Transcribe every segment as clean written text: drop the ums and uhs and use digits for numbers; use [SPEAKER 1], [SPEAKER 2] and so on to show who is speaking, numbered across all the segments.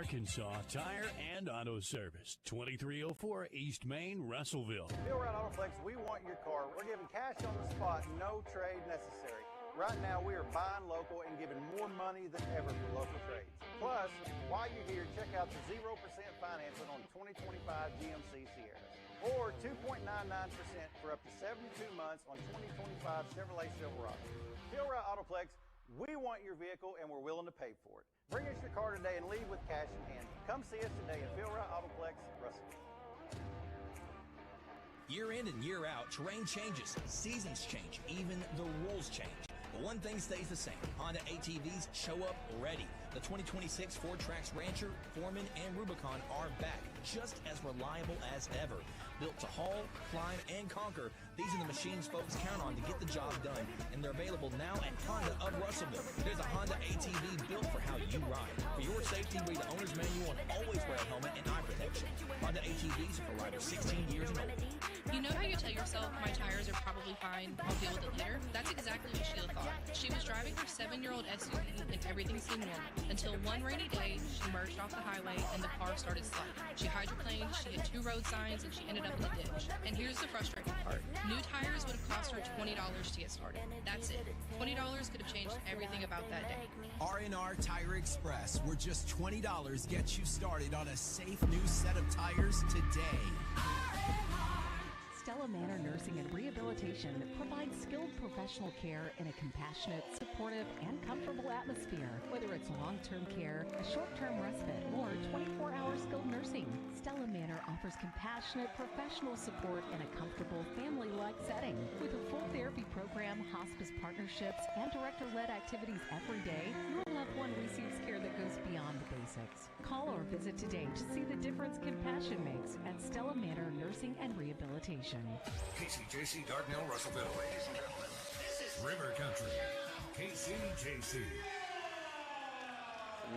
[SPEAKER 1] Arkansas Tire and Auto Service, 2304 East Main, Russellville.
[SPEAKER 2] Feel Right Autoplex, we want your car. We're giving cash on the spot, no trade necessary. Right now, we are buying local and giving more money than ever for local trades. Plus, while you're here, check out the 0% financing on 2025 GMC Sierras, or 2.99% for up to 72 months on 2025 Chevrolet Silverado. Feel Right Autoplex, we want your vehicle and we're willing to pay for it. Bring us your car today and leave with cash in hand. Come see us today at Feel Right Autoplex, Russellville.
[SPEAKER 3] Year in and year out, terrain changes, seasons change, even the rules change. But one thing stays the same. Honda ATVs show up ready. The 2026 Ford Trax Rancher, Foreman, and Rubicon are back, just as reliable as ever. Built to haul, climb, and conquer, these are the machines folks count on to get the job done, and they're available now at Honda of Russellville. There's a Honda ATV built for how you ride. For your safety, read the owner's manual and always wear a helmet and eye protection. Honda ATVs for riders 16 years and older.
[SPEAKER 4] You know how you tell yourself, my tires are probably fine, I'll deal with it later? That's exactly what Sheila thought. She was driving her 7-year-old SUV and everything seemed normal, until one rainy day, she merged off the highway and the car started sliding. She hydroplaned, she hit 2 road signs, and she ended up in the ditch. And here's the frustrating part. New tires would have cost her $20 to get started. That's it. $20 could have changed everything about that day.
[SPEAKER 5] R&R Tire Express, where just $20 gets you started on a safe new set of tires today.
[SPEAKER 6] Stella Manor Nursing and Rehabilitation provides skilled professional care in a compassionate, supportive, and comfortable atmosphere. Whether it's long-term care, a short-term respite, or 24-hour skilled nursing, Stella Manor offers compassionate, professional support in a comfortable, family-like setting. With a full therapy program, hospice partnerships, and director-led activities every day, your loved one receives care that goes beyond the basics. Call or visit today to see the difference compassion makes at Stella Manor Nursing and Rehabilitation.
[SPEAKER 7] KCJC Dardanelle, Russellville. Ladies and gentlemen, this is River Country. KCJC.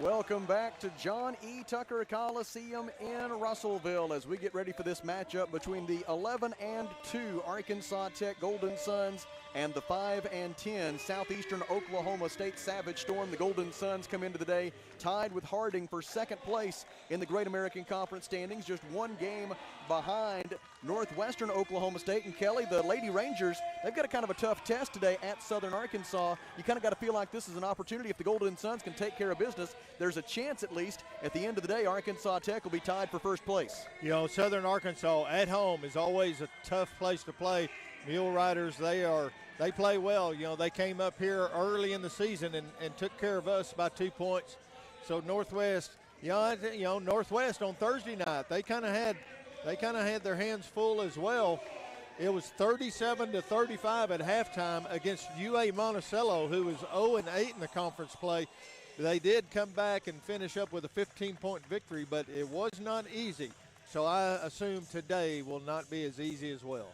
[SPEAKER 8] Welcome back to John E. Tucker Coliseum in Russellville as we get ready for this matchup between the 11-2 Arkansas Tech Golden Suns and the 5-10 Southeastern Oklahoma State Savage Storm. The Golden Suns come into the day tied with Harding for second place in the Great American Conference standings, just one game behind Northwestern Oklahoma State. And Kelly, the Lady Rangers, they've got a kind of a tough test today at Southern Arkansas. You kind of got to feel like this is an opportunity. If the Golden Suns can take care of business, there's a chance at least at the end of the day Arkansas Tech will be tied for first place.
[SPEAKER 9] You know, Southern Arkansas at home is always a tough place to play. Mule Riders, they play well. You know, they came up here early in the season and took care of us by 2 points. So Northwest, Northwest on Thursday night, they kind of had their hands full as well. It was 37-35 at halftime against UA Monticello, who was 0-8 in the conference play. They did come back and finish up with a 15-point victory, but it was not easy. So I assume today will not be as easy as well.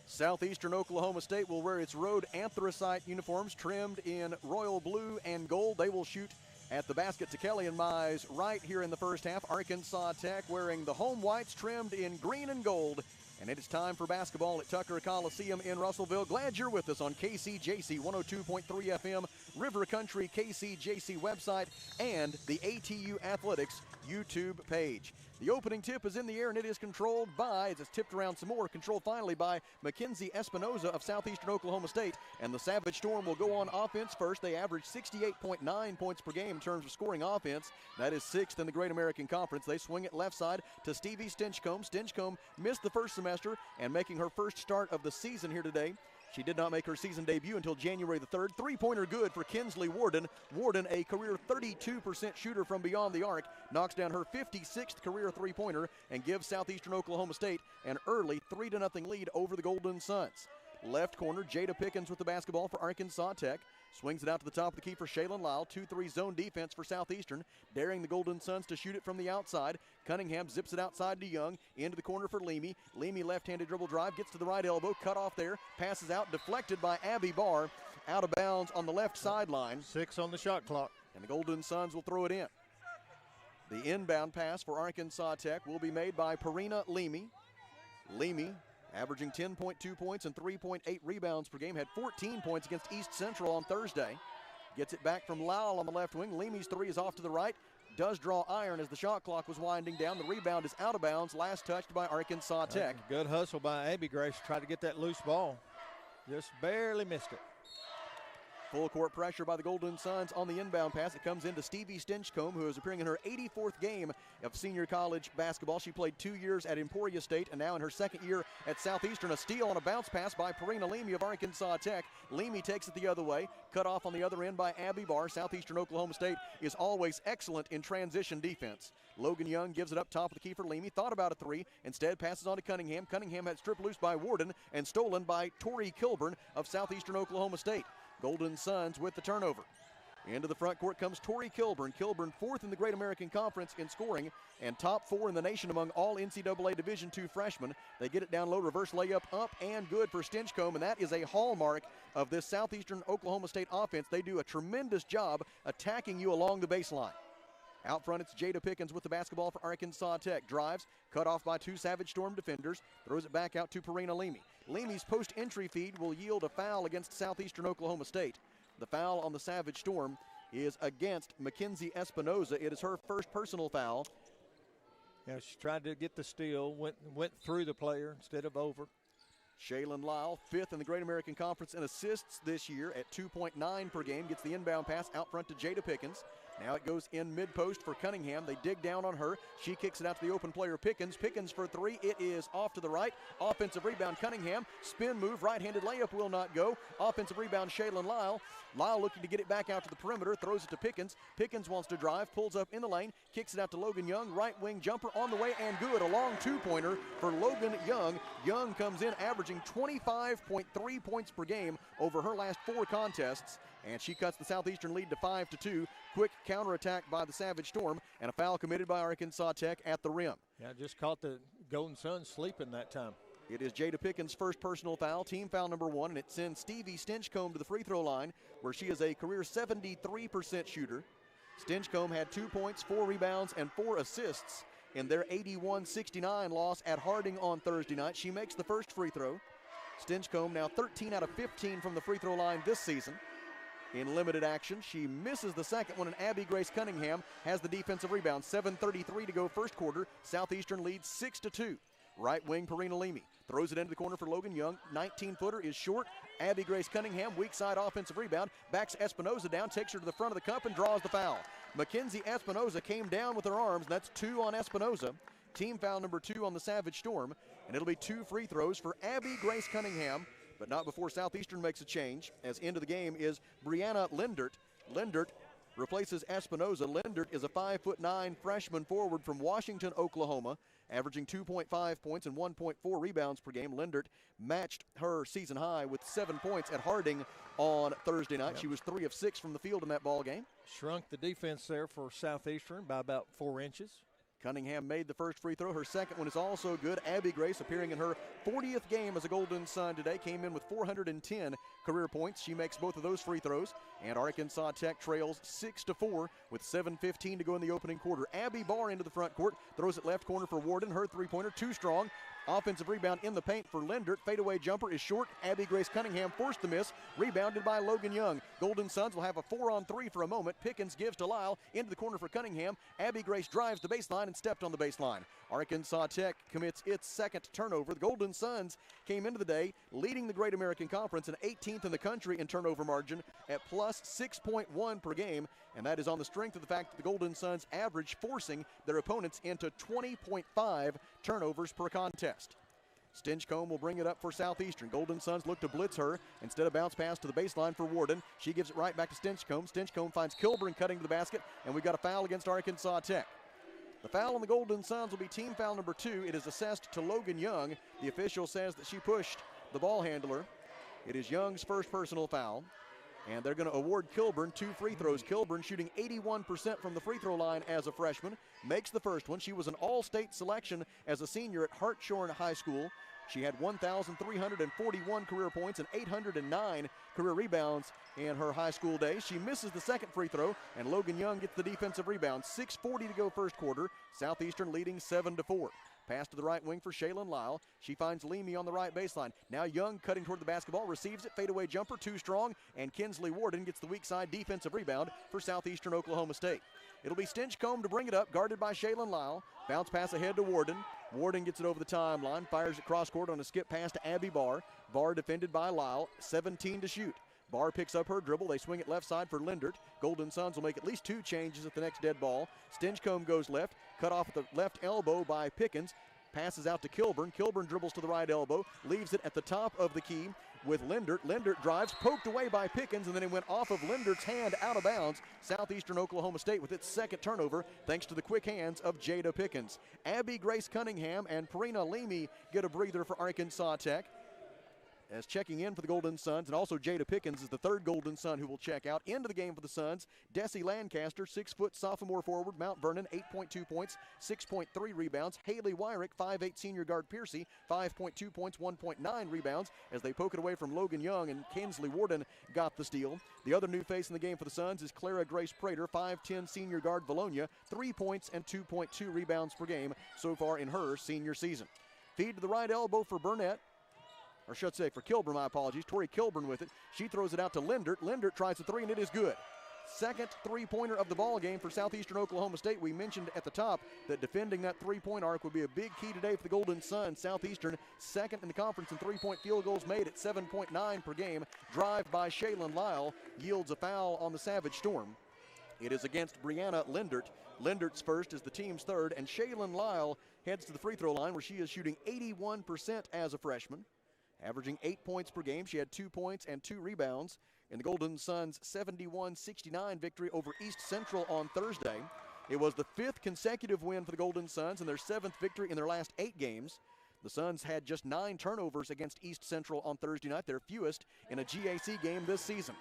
[SPEAKER 8] Southeastern Oklahoma State will wear its road anthracite uniforms trimmed in royal blue and gold. They will shoot at the basket to Kelly and Mize right here in the first half. Arkansas Tech wearing the home whites trimmed in green and gold. And it is time for basketball at Tucker Coliseum in Russellville. Glad you're with us on KCJC 102.3 FM, River Country KCJC website, and the ATU Athletics YouTube page. The opening tip is in the air, and it is controlled by, it's tipped around some more, controlled finally by Mackenzie Espinoza of Southeastern Oklahoma State. And the Savage Storm will go on offense first. They average 68.9 points per game in terms of scoring offense. That is sixth in the Great American Conference. They swing it left side to Stevie Stinchcomb. Stinchcomb missed the first semester and making her first start of the season here today. She did not make her season debut until January the 3rd. Three-pointer good for Kinsley Warden. Warden, a career 32% shooter from beyond the arc, knocks down her 56th career three-pointer and gives Southeastern Oklahoma State an early 3-0 lead over the Golden Suns. Left corner, Jada Pickens with the basketball for Arkansas Tech. Swings it out to the top of the key for Shaylin Lyle. 2-3 zone defense for Southeastern, daring the Golden Suns to shoot it from the outside. Cunningham zips it outside to Young. Into the corner for Leamy. Leamy left-handed dribble drive, gets to the right elbow, cut off there. Passes out, deflected by Abby Barr. Out of bounds on the left sideline.
[SPEAKER 9] 6 on the shot clock.
[SPEAKER 8] And the Golden Suns will throw it in. The inbound pass for Arkansas Tech will be made by Parina Leamy. Leamy, averaging 10.2 points and 3.8 rebounds per game, had 14 points against East Central on Thursday. Gets it back from Lowell on the left wing. Leamy's three is off to the right. does draw iron as the shot clock was winding down. The rebound is out of bounds, last touched by Arkansas Tech.
[SPEAKER 9] Good hustle by Abby Grace to try to get that loose ball. Just barely missed it.
[SPEAKER 8] Full court pressure by the Golden Suns on the inbound pass. It comes into Stevie Stinchcomb, who is appearing in her 84th game of senior college basketball. She played 2 years at Emporia State and now in her second year at Southeastern. A steal on a bounce pass by Parina Leamy of Arkansas Tech. Leamy takes it the other way. Cut off on the other end by Abby Barr. Southeastern Oklahoma State is always excellent in transition defense. Logan Young gives it up top of the key for Leamy. Thought about a three. Instead passes on to Cunningham. Cunningham had stripped loose by Warden and stolen by Tori Kilburn of Southeastern Oklahoma State. Golden Suns with the turnover. Into the front court comes Tori Kilburn. Kilburn fourth in the Great American Conference in scoring and top 4 in the nation among all NCAA Division II freshmen. They get it down low, reverse layup up and good for Stinchcomb, and that is a hallmark of this Southeastern Oklahoma State offense. They do a tremendous job attacking you along the baseline. Out front, it's Jada Pickens with the basketball for Arkansas Tech. Drives, cut off by 2 Savage Storm defenders. Throws it back out to Parina Leamy. Leamy's post-entry feed will yield a foul against Southeastern Oklahoma State. The foul on the Savage Storm is against Mackenzie Espinoza. It is her first personal foul.
[SPEAKER 9] Yeah, she tried to get the steal, went through the player instead of over.
[SPEAKER 8] Shaylin Lyle, 5th in the Great American Conference in assists this year at 2.9 per game. Gets the inbound pass out front to Jada Pickens. Now it goes in mid-post for Cunningham. They dig down on her. She kicks it out to the open player Pickens. Pickens for 3. It is off to the right. Offensive rebound Cunningham. Spin move. Right-handed layup will not go. Offensive rebound Shaylin Lyle. Lyle looking to get it back out to the perimeter. Throws it to Pickens. Pickens wants to drive. Pulls up in the lane. Kicks it out to Logan Young. Right wing jumper on the way and good. A long 2-pointer for Logan Young. Young comes in averaging 25.3 points per game over her last 4 contests. And she cuts the Southeastern lead to 5-2. Quick counterattack by the Savage Storm, and a foul committed by Arkansas Tech at the rim.
[SPEAKER 9] Yeah, just caught the Golden Suns sleeping that time.
[SPEAKER 8] It is Jada Pickens' first personal foul, team foul number 1, and it sends Stevie Stinchcomb to the free throw line, where she is a career 73% shooter. Stinchcomb had 2 points, 4 rebounds, and 4 assists in their 81-69 loss at Harding on Thursday night. She makes the first free throw. Stinchcomb now 13 out of 15 from the free throw line this season. In limited action, she misses the second one, and Abby Grace Cunningham has the defensive rebound. 7:33 to go first quarter. Southeastern leads 6-2. Right wing, Parina Leamy throws it into the corner for Logan Young. 19-footer is short. Abby Grace Cunningham, weak side offensive rebound. Backs Espinoza down, takes her to the front of the cup, and draws the foul. Mackenzie Espinoza came down with her arms, and that's 2 on Espinoza. Team foul number 2 on the Savage Storm, and it'll be 2 free throws for Abby Grace Cunningham, but not before Southeastern makes a change, as into the game is Brianna Lindert. Lindert replaces Espinoza. Lindert is a 5'9" freshman forward from Washington, Oklahoma, averaging 2.5 points and 1.4 rebounds per game. Lindert matched her season high with 7 points at Harding on Thursday night. Yep. She was 3 of 6 from the field in that ball game.
[SPEAKER 9] Shrunk the defense there for Southeastern by about 4 inches.
[SPEAKER 8] Cunningham made the first free throw. Her second one is also good. Abby Grace, appearing in her 40th game as a Golden Sun today, came in with 410 career points. She makes both of those free throws, and Arkansas Tech trails 6-4 with 7:15 to go in the opening quarter. Abby Barr into the front court, throws it left corner for Warden. Her three-pointer, too strong. Offensive rebound in the paint for Lindert. Fadeaway jumper is short. Abby Grace Cunningham forced the miss. Rebounded by Logan Young. Golden Suns will have a 4-on-3 for a moment. Pickens gives to Lyle. Into the corner for Cunningham. Abby Grace drives the baseline and stepped on the baseline. Arkansas Tech commits its second turnover. The Golden Suns came into the day leading the Great American Conference and 18th in the country in turnover margin at plus 6.1 per game. And that is on the strength of the fact that the Golden Suns average forcing their opponents into 20.5 turnovers per contest. Stinchcomb will bring it up for Southeastern. Golden Suns look to blitz her. Instead of bounce pass to the baseline for Warden, she gives it right back to Stinchcomb. Stinchcomb finds Kilburn cutting to the basket, and we've got a foul against Arkansas Tech. The foul on the Golden Suns will be team foul number 2. It is assessed to Logan Young. The official says that she pushed the ball handler. It is Young's first personal foul. And they're going to award Kilburn 2 free throws. Kilburn shooting 81% from the free throw line as a freshman. Makes the first one. She was an all-state selection as a senior at Hartshorn High School She had 1,341 career points and 809 career rebounds in her high school days. She misses the second free throw, and Logan Young gets the defensive rebound. 6:40 to go first quarter. Southeastern leading 7-4. Pass to the right wing for Shaylin Lyle. She finds Leamy on the right baseline. Now Young cutting toward the basketball, receives it, fadeaway jumper, too strong, and Kinsley Warden gets the weak side defensive rebound for Southeastern Oklahoma State. It'll be Stinchcomb to bring it up, guarded by Shaylin Lyle. Bounce pass ahead to Warden. Warden gets it over the timeline, fires it cross court on a skip pass to Abby Barr. Barr defended by Lyle, 17 to shoot. Barr picks up her dribble. They swing it left side for Lindert. Golden Suns will make at least 2 changes at the next dead ball. Stinchcomb goes left, cut off at the left elbow by Pickens. Passes out to Kilburn. Kilburn dribbles to the right elbow, leaves it at the top of the key with Lindert. Lindert drives, poked away by Pickens, and then it went off of Lindert's hand out of bounds. Southeastern Oklahoma State with its second turnover, thanks to the quick hands of Jada Pickens. Abby Grace Cunningham and Parina Leamy get a breather for Arkansas Tech, as checking in for the Golden Suns, and also Jada Pickens is the third Golden Sun who will check out. Into the game for the Suns, Desi Lancaster, 6-foot sophomore forward, Mount Vernon, 8.2 points, 6.3 rebounds. Haley Wyrick, 5'8 senior guard Piercy, 5.2 points, 1.9 rebounds, as they poke it away from Logan Young, and Kinsley Warden got the steal. The other new face in the game for the Suns is Clara Grace Prater, 5'10 senior guard Valonia, 3 points and 2.2 rebounds per game so far in her senior season. Feed to the right elbow for Burnett. Or should say for Kilburn, my apologies. Tori Kilburn with it. She throws it out to Lindert. Lindert tries a 3, and it is good. Second three-pointer of the ball game for Southeastern Oklahoma State. We mentioned at the top that defending that three-point arc would be a big key today for the Golden Suns. Southeastern second in the conference in three-point field goals made at 7.9 per game. Drive by Shaylin Lyle yields a foul on the Savage Storm. It is against Brianna Lindert. Lindert's first is the team's third, and Shaylin Lyle heads to the free throw line where she is shooting 81% as a freshman. Averaging 8 points per game. She had 2 points and 2 rebounds in the Golden Suns' 71-69 victory over East Central on Thursday. It was the 5th consecutive win for the Golden Suns and their 7th victory in their last 8 games. The Suns had just 9 turnovers against East Central on Thursday night, their fewest in a GAC game this season.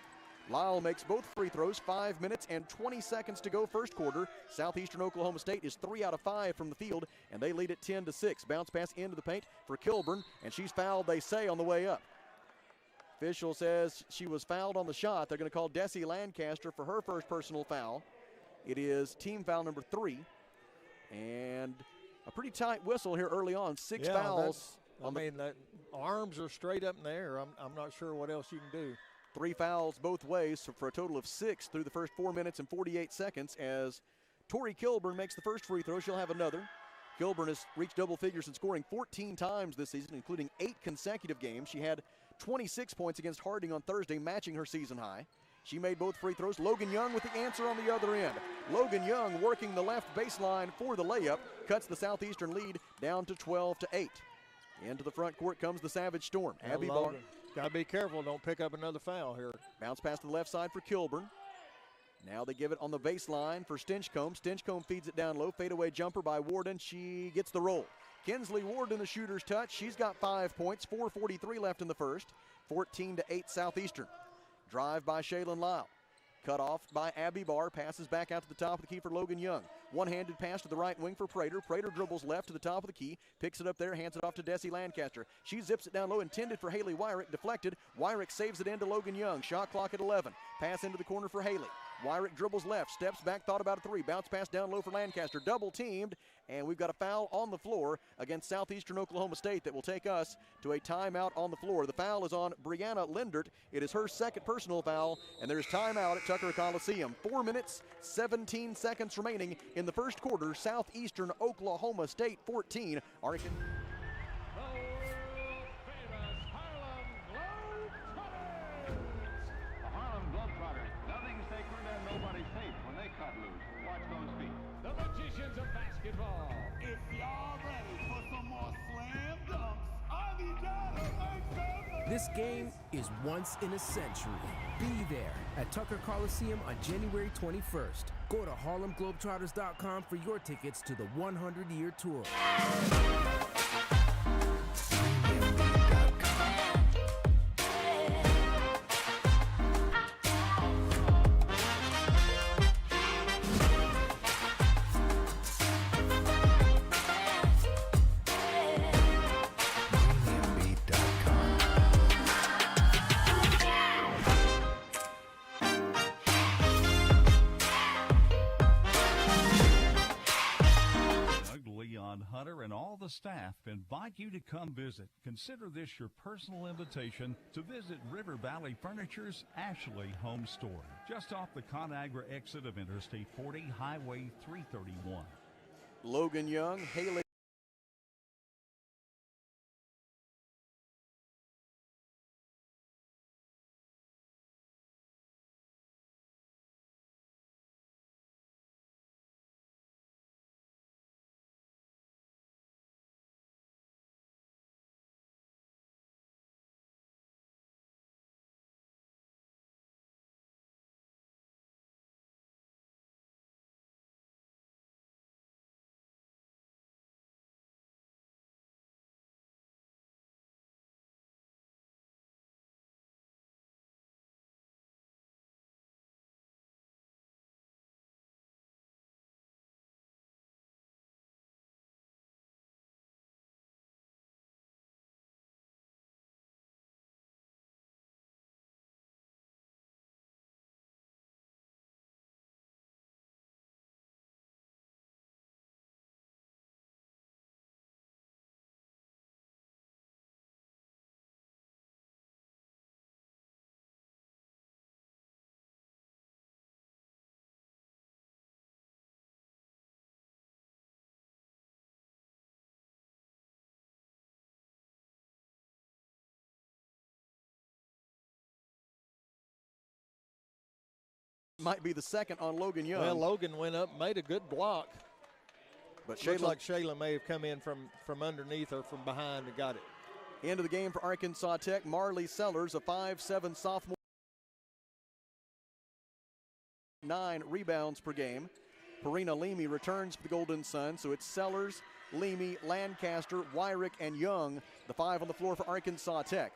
[SPEAKER 8] Lyle makes both free throws, 5 minutes and 20 seconds to go first quarter. Southeastern Oklahoma State is 3 out of 5 from the field, and they lead it 10-6. Bounce pass into the paint for Kilburn, and she's fouled, they say, on the way up. Official says she was fouled on the shot. They're going to call Desi Lancaster for her first personal foul. It is team foul number 3, and a pretty tight whistle here early on. 6 fouls.
[SPEAKER 9] The arms are straight up in the air. I'm not sure what else you can do.
[SPEAKER 8] 3 fouls both ways for a total of 6 through the first 4 minutes and 48 seconds as Tori Kilburn makes the first free throw. She'll have another. Kilburn has reached double figures in scoring 14 times this season, including 8 consecutive games. She had 26 points against Harding on Thursday, matching her season high. She made both free throws. Logan Young with the answer on the other end. Logan Young working the left baseline for the layup, cuts the Southeastern lead down to 12-8. Into the front court comes the Savage Storm. Abby Barr.
[SPEAKER 9] Got to be careful, don't pick up another foul here.
[SPEAKER 8] Bounce pass to the left side for Kilburn. Now they give it on the baseline for Stinchcomb. Stinchcomb feeds it down low. Fadeaway jumper by Warden. She gets the roll. Kinsley Warden, the shooter's touch. She's got 5 points, 4:43 left in the first. 14-8 Southeastern. Drive by Shaylin Lyle. Cut off by Abby Barr. Passes back out to the top of the key for Logan Young. One-handed pass to the right wing for Prater. Prater dribbles left to the top of the key. Picks it up there, hands it off to Desi Lancaster. She zips it down low, intended for Haley Wyrick. Deflected. Wyrick saves it into Logan Young. Shot clock at 11. Pass into the corner for Haley. Wyrick dribbles left, steps back, thought about a 3. Bounce pass down low for Lancaster. Double teamed, and we've got a foul on the floor against Southeastern Oklahoma State that will take us to a timeout on the floor. The foul is on Brianna Lindert. It is her second personal foul, and there's timeout at Tucker Coliseum. 4 minutes, 17 seconds remaining in the first quarter. Southeastern Oklahoma State 14. Arkansas.
[SPEAKER 10] If y'all ready for some more slam dunks, I need y'all to make some.
[SPEAKER 11] This game is once in a century. Be there at Tucker Coliseum on January 21st. Go to HarlemGlobetrotters.com for your tickets to the 100-year tour.
[SPEAKER 12] Ron Hunter and all the staff invite you to come visit. Consider this your personal invitation to visit River Valley Furniture's Ashley Home Store, just off the ConAgra exit of Interstate 40, Highway 331.
[SPEAKER 8] Logan Young, Haley might be the second on Logan Young.
[SPEAKER 9] Well, Logan went up, made a good block.
[SPEAKER 8] But
[SPEAKER 9] looks like Shayla may have come in from underneath or from behind and got it.
[SPEAKER 8] End of the game for Arkansas Tech. Marley Sellers, a 5'7" sophomore, 9 rebounds per game. Parina Leamy returns for the Golden Sun, so it's Sellers, Leamy, Lancaster, Wyrick, and Young, the 5 on the floor for Arkansas Tech.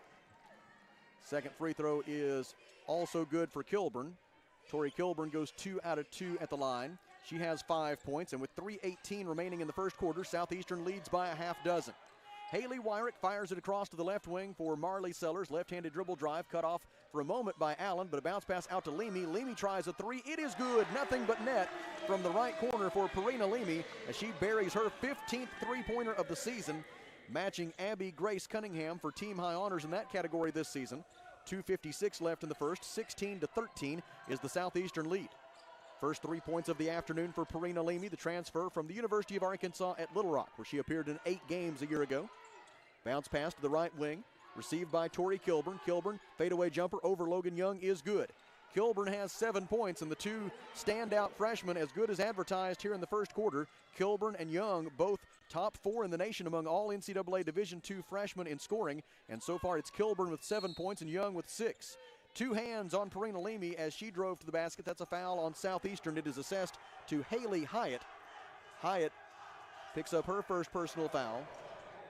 [SPEAKER 8] Second free throw is also good for Kilburn. Tori Kilburn goes 2 out of 2 at the line. She has 5 points, and with 3:18 remaining in the first quarter, Southeastern leads by a half dozen. Haley Wyrick fires it across to the left wing for Marley Sellers. Left-handed dribble drive cut off for a moment by Allen, but a bounce pass out to Leamy. Leamy tries a 3. It is good. Nothing but net from the right corner for Parina Leamy as she buries her 15th three-pointer of the season, matching Abby Grace Cunningham for team high honors in that category this season. 2:56 left in the first. 16-13 is the Southeastern lead. First 3 points of the afternoon for Parina Leamy, the transfer from the University of Arkansas at Little Rock, where she appeared in 8 games a year ago. Bounce pass to the right wing, received by Tori Kilburn. Kilburn, fadeaway jumper over Logan Young is good. Kilburn has 7 points, and the two standout freshmen as good as advertised here in the first quarter. Kilburn and Young both top 4 in the nation among all NCAA Division II freshmen in scoring, and so far it's Kilburn with 7 points and Young with 6. 2 hands on Parina Leamy as she drove to the basket. That's a foul on Southeastern. It is assessed to Haley Hyatt. Hyatt picks up her first personal foul.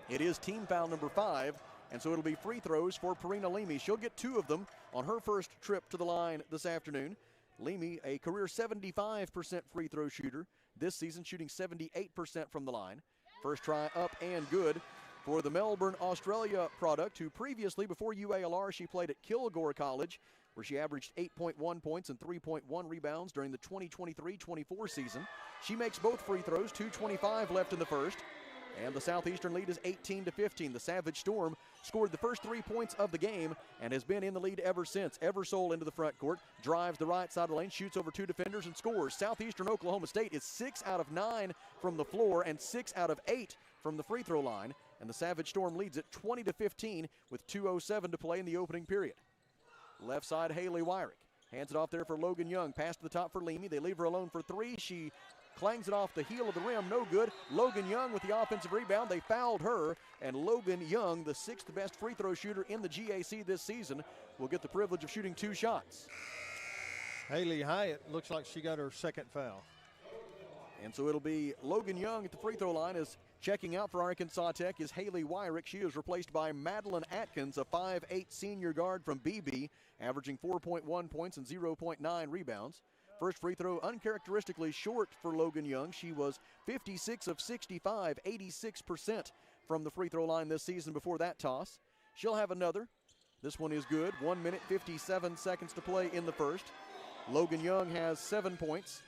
[SPEAKER 8] It is team foul number 5, and so it'll be free throws for Parina Leamy. She'll get 2 of them on her first trip to the line this afternoon. Leamy, a career 75% free throw shooter this season, shooting 78% from the line. First try up and good for the Melbourne, Australia product, who previously, before UALR, she played at Kilgore College, where she averaged 8.1 points and 3.1 rebounds during the 2023-24 season. She makes both free throws, 2:25 left in the first, and the Southeastern lead is 18-15. The Savage Storm scored the first 3 points of the game and has been in the lead ever since. Eversole into the front court, drives the right side of the lane, shoots over 2 defenders and scores. Southeastern Oklahoma State is 6 out of 9 from the floor and 6 out of 8 from the free throw line, and the Savage Storm leads it 20-15 with 2:07 to play in the opening period. Left side, Haley Wyrick hands it off there for Logan Young. Pass to the top for Leamy. They leave her alone for 3. She clangs it off the heel of the rim, no good. Logan Young with the offensive rebound. They fouled her, and Logan Young, the 6th best free throw shooter in the GAC this season, will get the privilege of shooting 2 shots.
[SPEAKER 9] Haley Hyatt looks like she got her second foul.
[SPEAKER 8] And so it'll be Logan Young at the free throw line. As checking out for Arkansas Tech is Haley Wyrick. She is replaced by Madeline Atkins, a 5'8" senior guard from BB, averaging 4.1 points and 0.9 rebounds. First free throw uncharacteristically short for Logan Young. She was 56 of 65, 86% from the free throw line this season before that toss. She'll have another. This one is good. 1 minute, 57 seconds to play in the first. Logan Young has 7 points,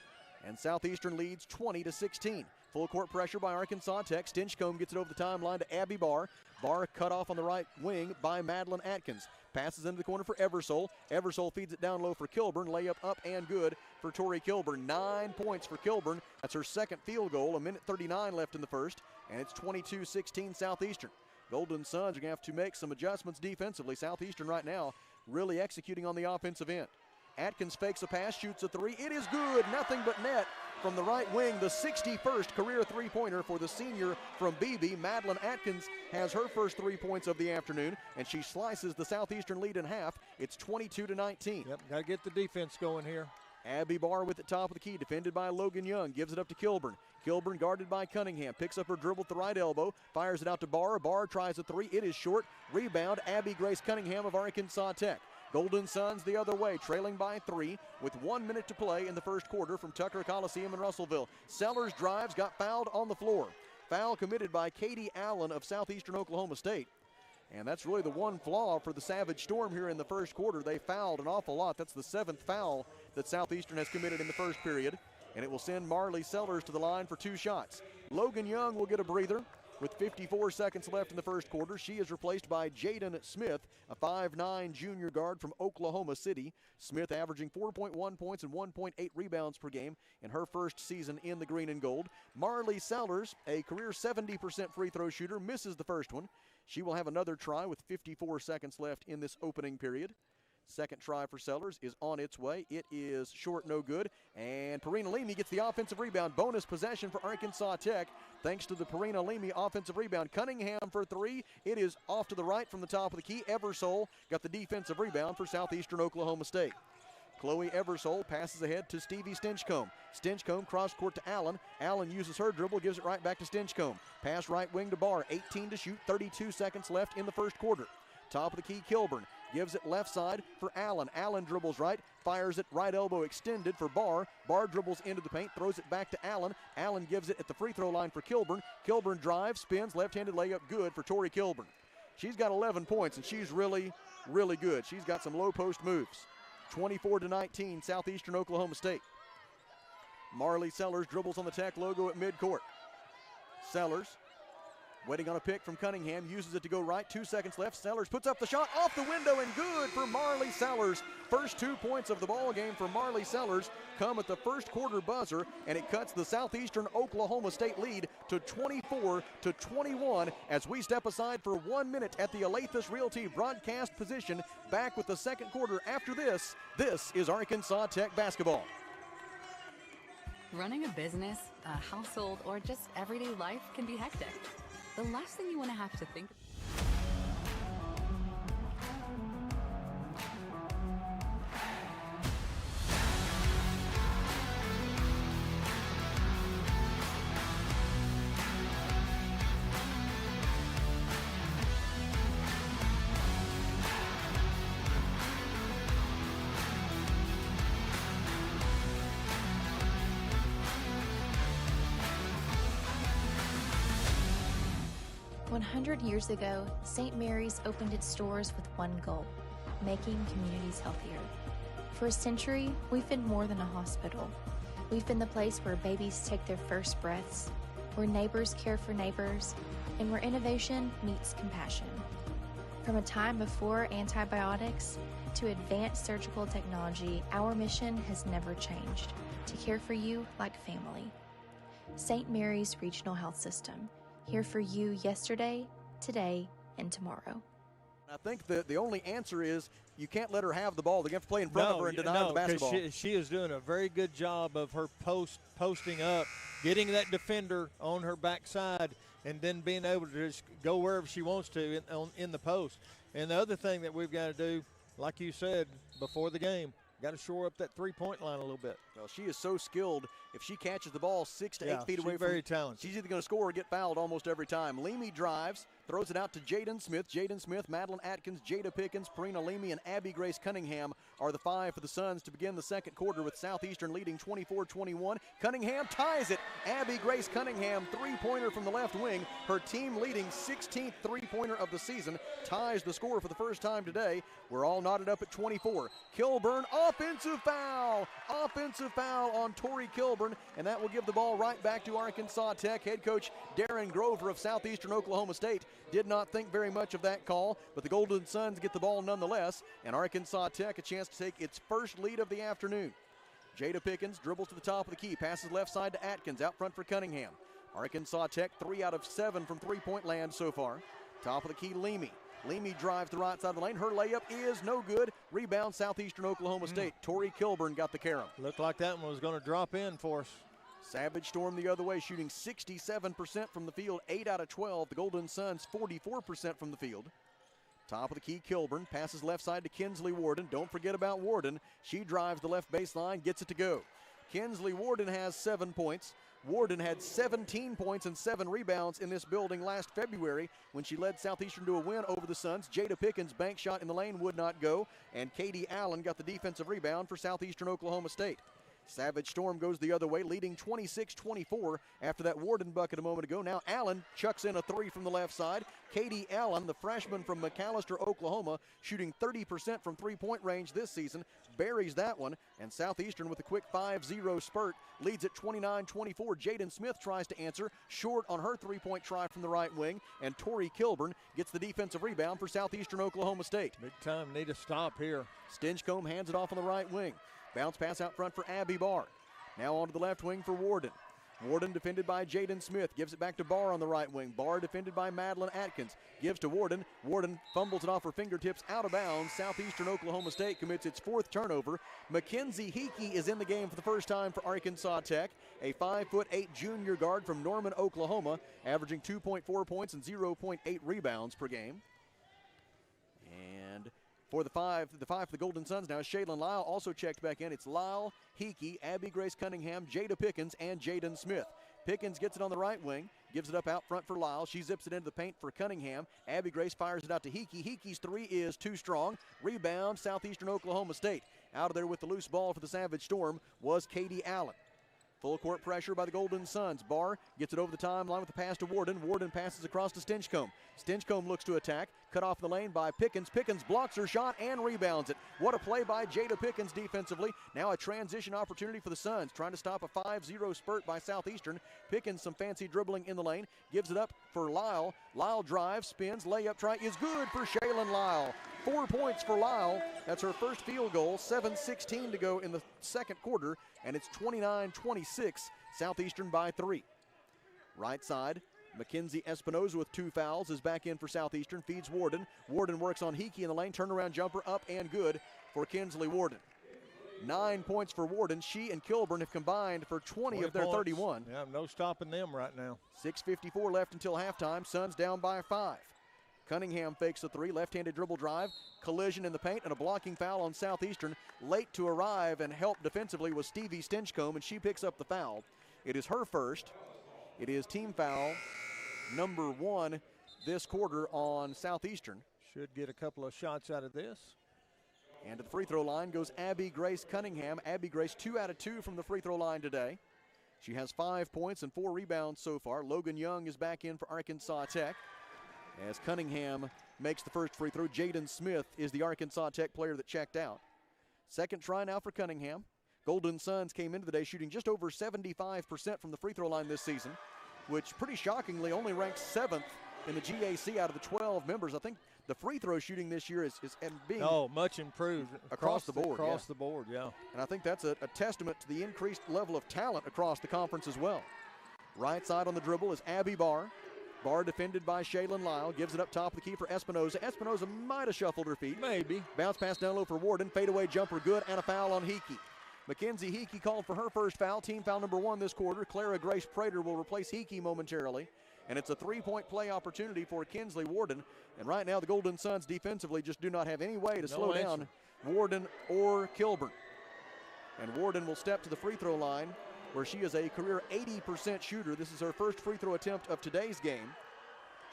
[SPEAKER 8] and Southeastern leads 20-16. Full court pressure by Arkansas Tech. Stinchcomb gets it over the timeline to Abby Barr. Barr cut off on the right wing by Madeline Atkins. Passes into the corner for Eversole. Eversole feeds it down low for Kilburn. Layup up and good for Tori Kilburn. 9 points for Kilburn. That's her second field goal. 1:39 left in the first, and it's 22-16 Southeastern. Golden Suns are going to have to make some adjustments defensively. Southeastern right now really executing on the offensive end. Atkins fakes a pass, shoots a three. It is good. Nothing but net from the right wing. The 61st career three-pointer for the senior from BB. Madeline Atkins has her first 3 points of the afternoon, and she slices the Southeastern lead in half. It's 22-19.
[SPEAKER 9] Yep, got to get the defense going here.
[SPEAKER 8] Abby Barr with the top of the key, defended by Logan Young, gives it up to Kilburn. Kilburn guarded by Cunningham, picks up her dribble at the right elbow, fires it out to Barr. Barr tries a three. It is short. Rebound, Abby Grace Cunningham of Arkansas Tech. Golden Suns the other way, trailing by 3 with 1 minute to play in the first quarter from Tucker Coliseum in Russellville. Sellers drives, got fouled on the floor. Foul committed by Katie Allen of Southeastern Oklahoma State. And that's really the one flaw for the Savage Storm here in the first quarter. They fouled an awful lot. That's the 7th foul that Southeastern has committed in the first period. And it will send Marley Sellers to the line for 2 shots. Logan Young will get a breather. With 54 seconds left in the first quarter, she is replaced by Jaden Smith, a 5'9 junior guard from Oklahoma City. Smith averaging 4.1 points and 1.8 rebounds per game in her first season in the green and gold. Marley Sellers, a career 70% free throw shooter, misses the first one. She will have another try with 54 seconds left in this opening period. Second try for Sellers is on its way. It is short, no good. And Perina Leamy gets the offensive rebound. Bonus possession for Arkansas Tech. Thanks to the Perina Leamy offensive rebound. Cunningham for 3. It is off to the right from the top of the key. Eversole got the defensive rebound for Southeastern Oklahoma State. Chloe Eversole passes ahead to Stevie Stinchcomb. Stinchcomb cross court to Allen. Allen uses her dribble, gives it right back to Stinchcomb. Pass right wing to Barr. 18 to shoot, 32 seconds left in the first quarter. Top of the key, Kilburn. Gives it left side for Allen. Allen dribbles right, fires it right elbow extended for Barr. Barr dribbles into the paint, throws it back to Allen. Allen gives it at the free throw line for Kilburn. Kilburn drives, spins, left-handed layup good for Tori Kilburn. She's got 11 points, and she's really, really good. She's got some low post moves. 24-19, Southeastern Oklahoma State. Marley Sellers dribbles on the Tech logo at midcourt. Sellers waiting on a pick from Cunningham, uses it to go right, 2 seconds left. Sellers puts up the shot off the window and good for Marley Sellers. First 2 points of the ball game for Marley Sellers come at the first quarter buzzer, and it cuts the Southeastern Oklahoma State lead to 24-21 as we step aside for 1 minute at the Alathus Realty broadcast position. Back with the second quarter after this. This is Arkansas Tech basketball.
[SPEAKER 13] Running a business, a household, or just everyday life can be hectic. The last thing you want to have to think.
[SPEAKER 14] Years ago, St. Mary's opened its doors with one goal: making communities healthier. For a century, we've been more than a hospital. We've been the place where babies take their first breaths, where neighbors care for neighbors, and where innovation meets compassion. From a time before antibiotics to advanced surgical technology, our mission has never changed: to care for you like family. St. Mary's Regional Health System, here for you yesterday, today, and tomorrow.
[SPEAKER 8] I think that the only answer is you can't let her have the ball. They're going to have to play in front of her and deny her the basketball.
[SPEAKER 9] She is doing a very good job of her posting up, getting that defender on her backside, and then being able to just go wherever she wants to in the post. And the other thing that we've got to do, like you said before the game, got to shore up that three-point line a little bit.
[SPEAKER 8] Well, she is so skilled. If she catches the ball 6 to 8 feet away
[SPEAKER 9] she's very talented.
[SPEAKER 8] She's either going to score or get fouled almost every time. Leamy drives, throws it out to Jaden Smith. Jaden Smith, Madeline Atkins, Jada Pickens, Perina Leamy, and Abby Grace Cunningham are the 5 for the Suns to begin the second quarter, with Southeastern leading 24-21. Cunningham ties it. Abby Grace Cunningham, three-pointer from the left wing. Her team leading 16th three-pointer of the season, ties the score for the first time today. We're all knotted up at 24. Kilburn, offensive foul on Tori Kilburn, and that will give the ball right back to Arkansas Tech. Head coach Darren Grover of Southeastern Oklahoma State did not think very much of that call, but the Golden Suns get the ball nonetheless, and Arkansas Tech a chance to take its first lead of the afternoon. Jada Pickens dribbles to the top of the key, passes left side to Atkins, out front for Cunningham. Arkansas Tech 3 out of 7 from three-point land so far. Top of the key, Leamy. Leamy drives the right side of the lane. Her layup is no good. Rebound, Southeastern Oklahoma State. Tori Kilburn got the carom.
[SPEAKER 9] Looked like that one was going to drop in for us.
[SPEAKER 8] Savage Storm the other way, shooting 67% from the field, 8 out of 12. The Golden Suns 44% from the field. Top of the key, Kilburn passes left side to Kinsley Warden. Don't forget about Warden. She drives the left baseline, gets it to go. Kinsley Warden has 7 points. Warden had 17 points and 7 rebounds in this building last February when she led Southeastern to a win over the Suns. Jada Pickens' bank shot in the lane would not go, and Katie Allen got the defensive rebound for Southeastern Oklahoma State. Savage Storm goes the other way, leading 26-24 after that Warden bucket a moment ago. Now Allen chucks in a 3 from the left side. Katie Allen, the freshman from McAllister, Oklahoma, shooting 30% from three-point range this season, buries that one, and Southeastern with a quick 5-0 spurt leads at 29-24. Jaden Smith tries to answer, short on her three-point try from the right wing, and Tori Kilburn gets the defensive rebound for Southeastern Oklahoma State.
[SPEAKER 9] Big time, need a stop here.
[SPEAKER 8] Stinchcomb hands it off on the right wing. Bounce pass out front for Abby Barr. Now onto the left wing for Warden. Warden defended by Jaden Smith. Gives it back to Barr on the right wing. Barr defended by Madeline Atkins. Gives to Warden. Warden fumbles it off her fingertips out of bounds. Southeastern Oklahoma State commits its 4th turnover. Mackenzie Hickey is in the game for the first time for Arkansas Tech. A 5'8" junior guard from Norman, Oklahoma, averaging 2.4 points and 0.8 rebounds per game. And for the five for the Golden Suns now is Shaylin Lyle, also checked back in. It's Lyle, Hickey, Abby Grace Cunningham, Jada Pickens, and Jaden Smith. Pickens gets it on the right wing, gives it up out front for Lyle. She zips it into the paint for Cunningham. Abby Grace fires it out to Hickey. Hickey's 3 is too strong. Rebound, Southeastern Oklahoma State. Out of there with the loose ball for the Savage Storm was Katie Allen. Full court pressure by the Golden Suns. Barr gets it over the timeline with the pass to Warden. Warden passes across to Stinchcomb. Stinchcomb looks to attack. Cut off the lane by Pickens. Pickens blocks her shot and rebounds it. What a play by Jada Pickens defensively. Now a transition opportunity for the Suns, trying to stop a 5-0 spurt by Southeastern. Pickens some fancy dribbling in the lane. Gives it up for Lyle. Lyle drives, spins, layup try is good for Shaylin Lyle. 4 points for Lyle. That's her first field goal. 7:16 to go in the second quarter, and it's 29-26. Southeastern by 3. Right side, Mackenzie Espinoza with 2 fouls is back in for Southeastern. Feeds Warden. Warden works on Hickey in the lane. Turnaround jumper up and good for Kinsley Warden. 9 points for Warden. She and Kilburn have combined for 20 of their
[SPEAKER 9] points.
[SPEAKER 8] 31.
[SPEAKER 9] Yeah, no stopping them right now.
[SPEAKER 8] 6:54 left until halftime. Suns down by 5. Cunningham fakes the 3, left-handed dribble drive, collision in the paint, and a blocking foul on Southeastern. Late to arrive and help defensively was Stevie Stinchcomb, and she picks up the foul. It is her first. It is team foul number 1 this quarter on Southeastern.
[SPEAKER 9] Should get a couple of shots out of this.
[SPEAKER 8] And to the free throw line goes Abby Grace Cunningham. Abby Grace 2 out of 2 from the free throw line today. She has 5 points and 4 rebounds so far. Logan Young is back in for Arkansas Tech. As Cunningham makes the first free throw, Jaden Smith is the Arkansas Tech player that checked out. Second try now for Cunningham. Golden Suns came into the day shooting just over 75% from the free throw line this season, which pretty shockingly only ranks 7th in the GAC out of the 12 members. I think the free throw shooting this year is being
[SPEAKER 9] much improved
[SPEAKER 8] across the board.
[SPEAKER 9] Across the board, yeah.
[SPEAKER 8] And I think that's a testament to the increased level of talent across the conference as well. Right side on the dribble is Abby Barr. Barr defended by Shaylin Lyle. Gives it up top of the key for Espinoza. Espinoza might have shuffled her feet.
[SPEAKER 9] Maybe.
[SPEAKER 8] Bounce pass down low for Warden. Fadeaway jumper good, and a foul on Hickey. Mackenzie Hickey called for her first foul. Team foul number 1 this quarter. Clara Grace Prater will replace Hickey momentarily. And it's a 3-point play opportunity for Kinsley Warden. And right now the Golden Suns defensively just do not have any way to slow down Warden or Kilburn. And Warden will step to the free throw line, where she is a career 80% shooter. This is her first free throw attempt of today's game.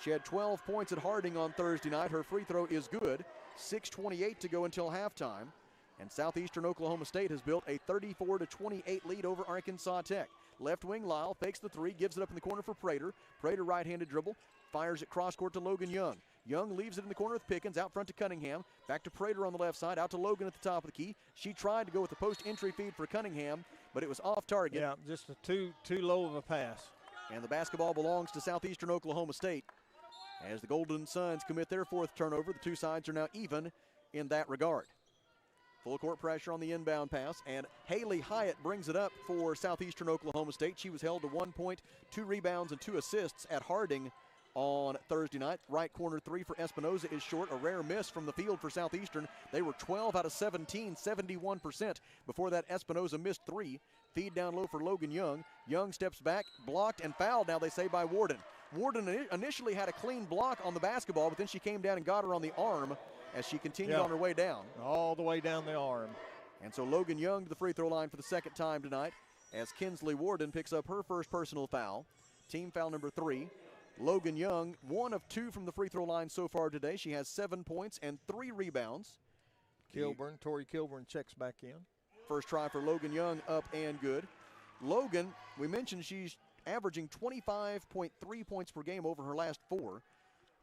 [SPEAKER 8] She had 12 points at Harding on Thursday night. Her free throw is good. 6:28 to go until halftime. And Southeastern Oklahoma State has built a 34-28 lead over Arkansas Tech. Left wing, Lyle fakes the three, gives it up in the corner for Prater. Prater right-handed dribble, fires it cross court to Logan Young. Young leaves it in the corner with Pickens, out front to Cunningham. Back to Prater on the left side, out to Logan at the top of the key. She tried to go with the post entry feed for Cunningham, but it was off target.
[SPEAKER 9] Yeah, just a too low of a pass.
[SPEAKER 8] And the basketball belongs to Southeastern Oklahoma State. As the Golden Suns commit their fourth turnover, the two sides are now even in that regard. Full court pressure on the inbound pass, and Haley Hyatt brings it up for Southeastern Oklahoma State. She was held to 1 point, 2 rebounds, and 2 assists at Harding on Thursday night. Right corner three for Espinoza is short, a rare miss from the field for Southeastern. They were 12 out of 17, 71%. Before that, Espinoza missed 3. Feed down low for Logan Young. Young steps back, blocked and fouled, now they say, by Warden. Warden initially had a clean block on the basketball, but then she came down and got her on the arm as she continued on her way down.
[SPEAKER 9] All the way down the arm.
[SPEAKER 8] And so Logan Young to the free throw line for the second time tonight as Kinsley Warden picks up her first personal foul. Team foul number 3. Logan Young, 1 of 2 from the free throw line so far today. She has 7 points and 3 rebounds.
[SPEAKER 9] Tori Kilburn checks back in.
[SPEAKER 8] First try for Logan Young, up and good. Logan, we mentioned she's averaging 25.3 points per game over her last 4.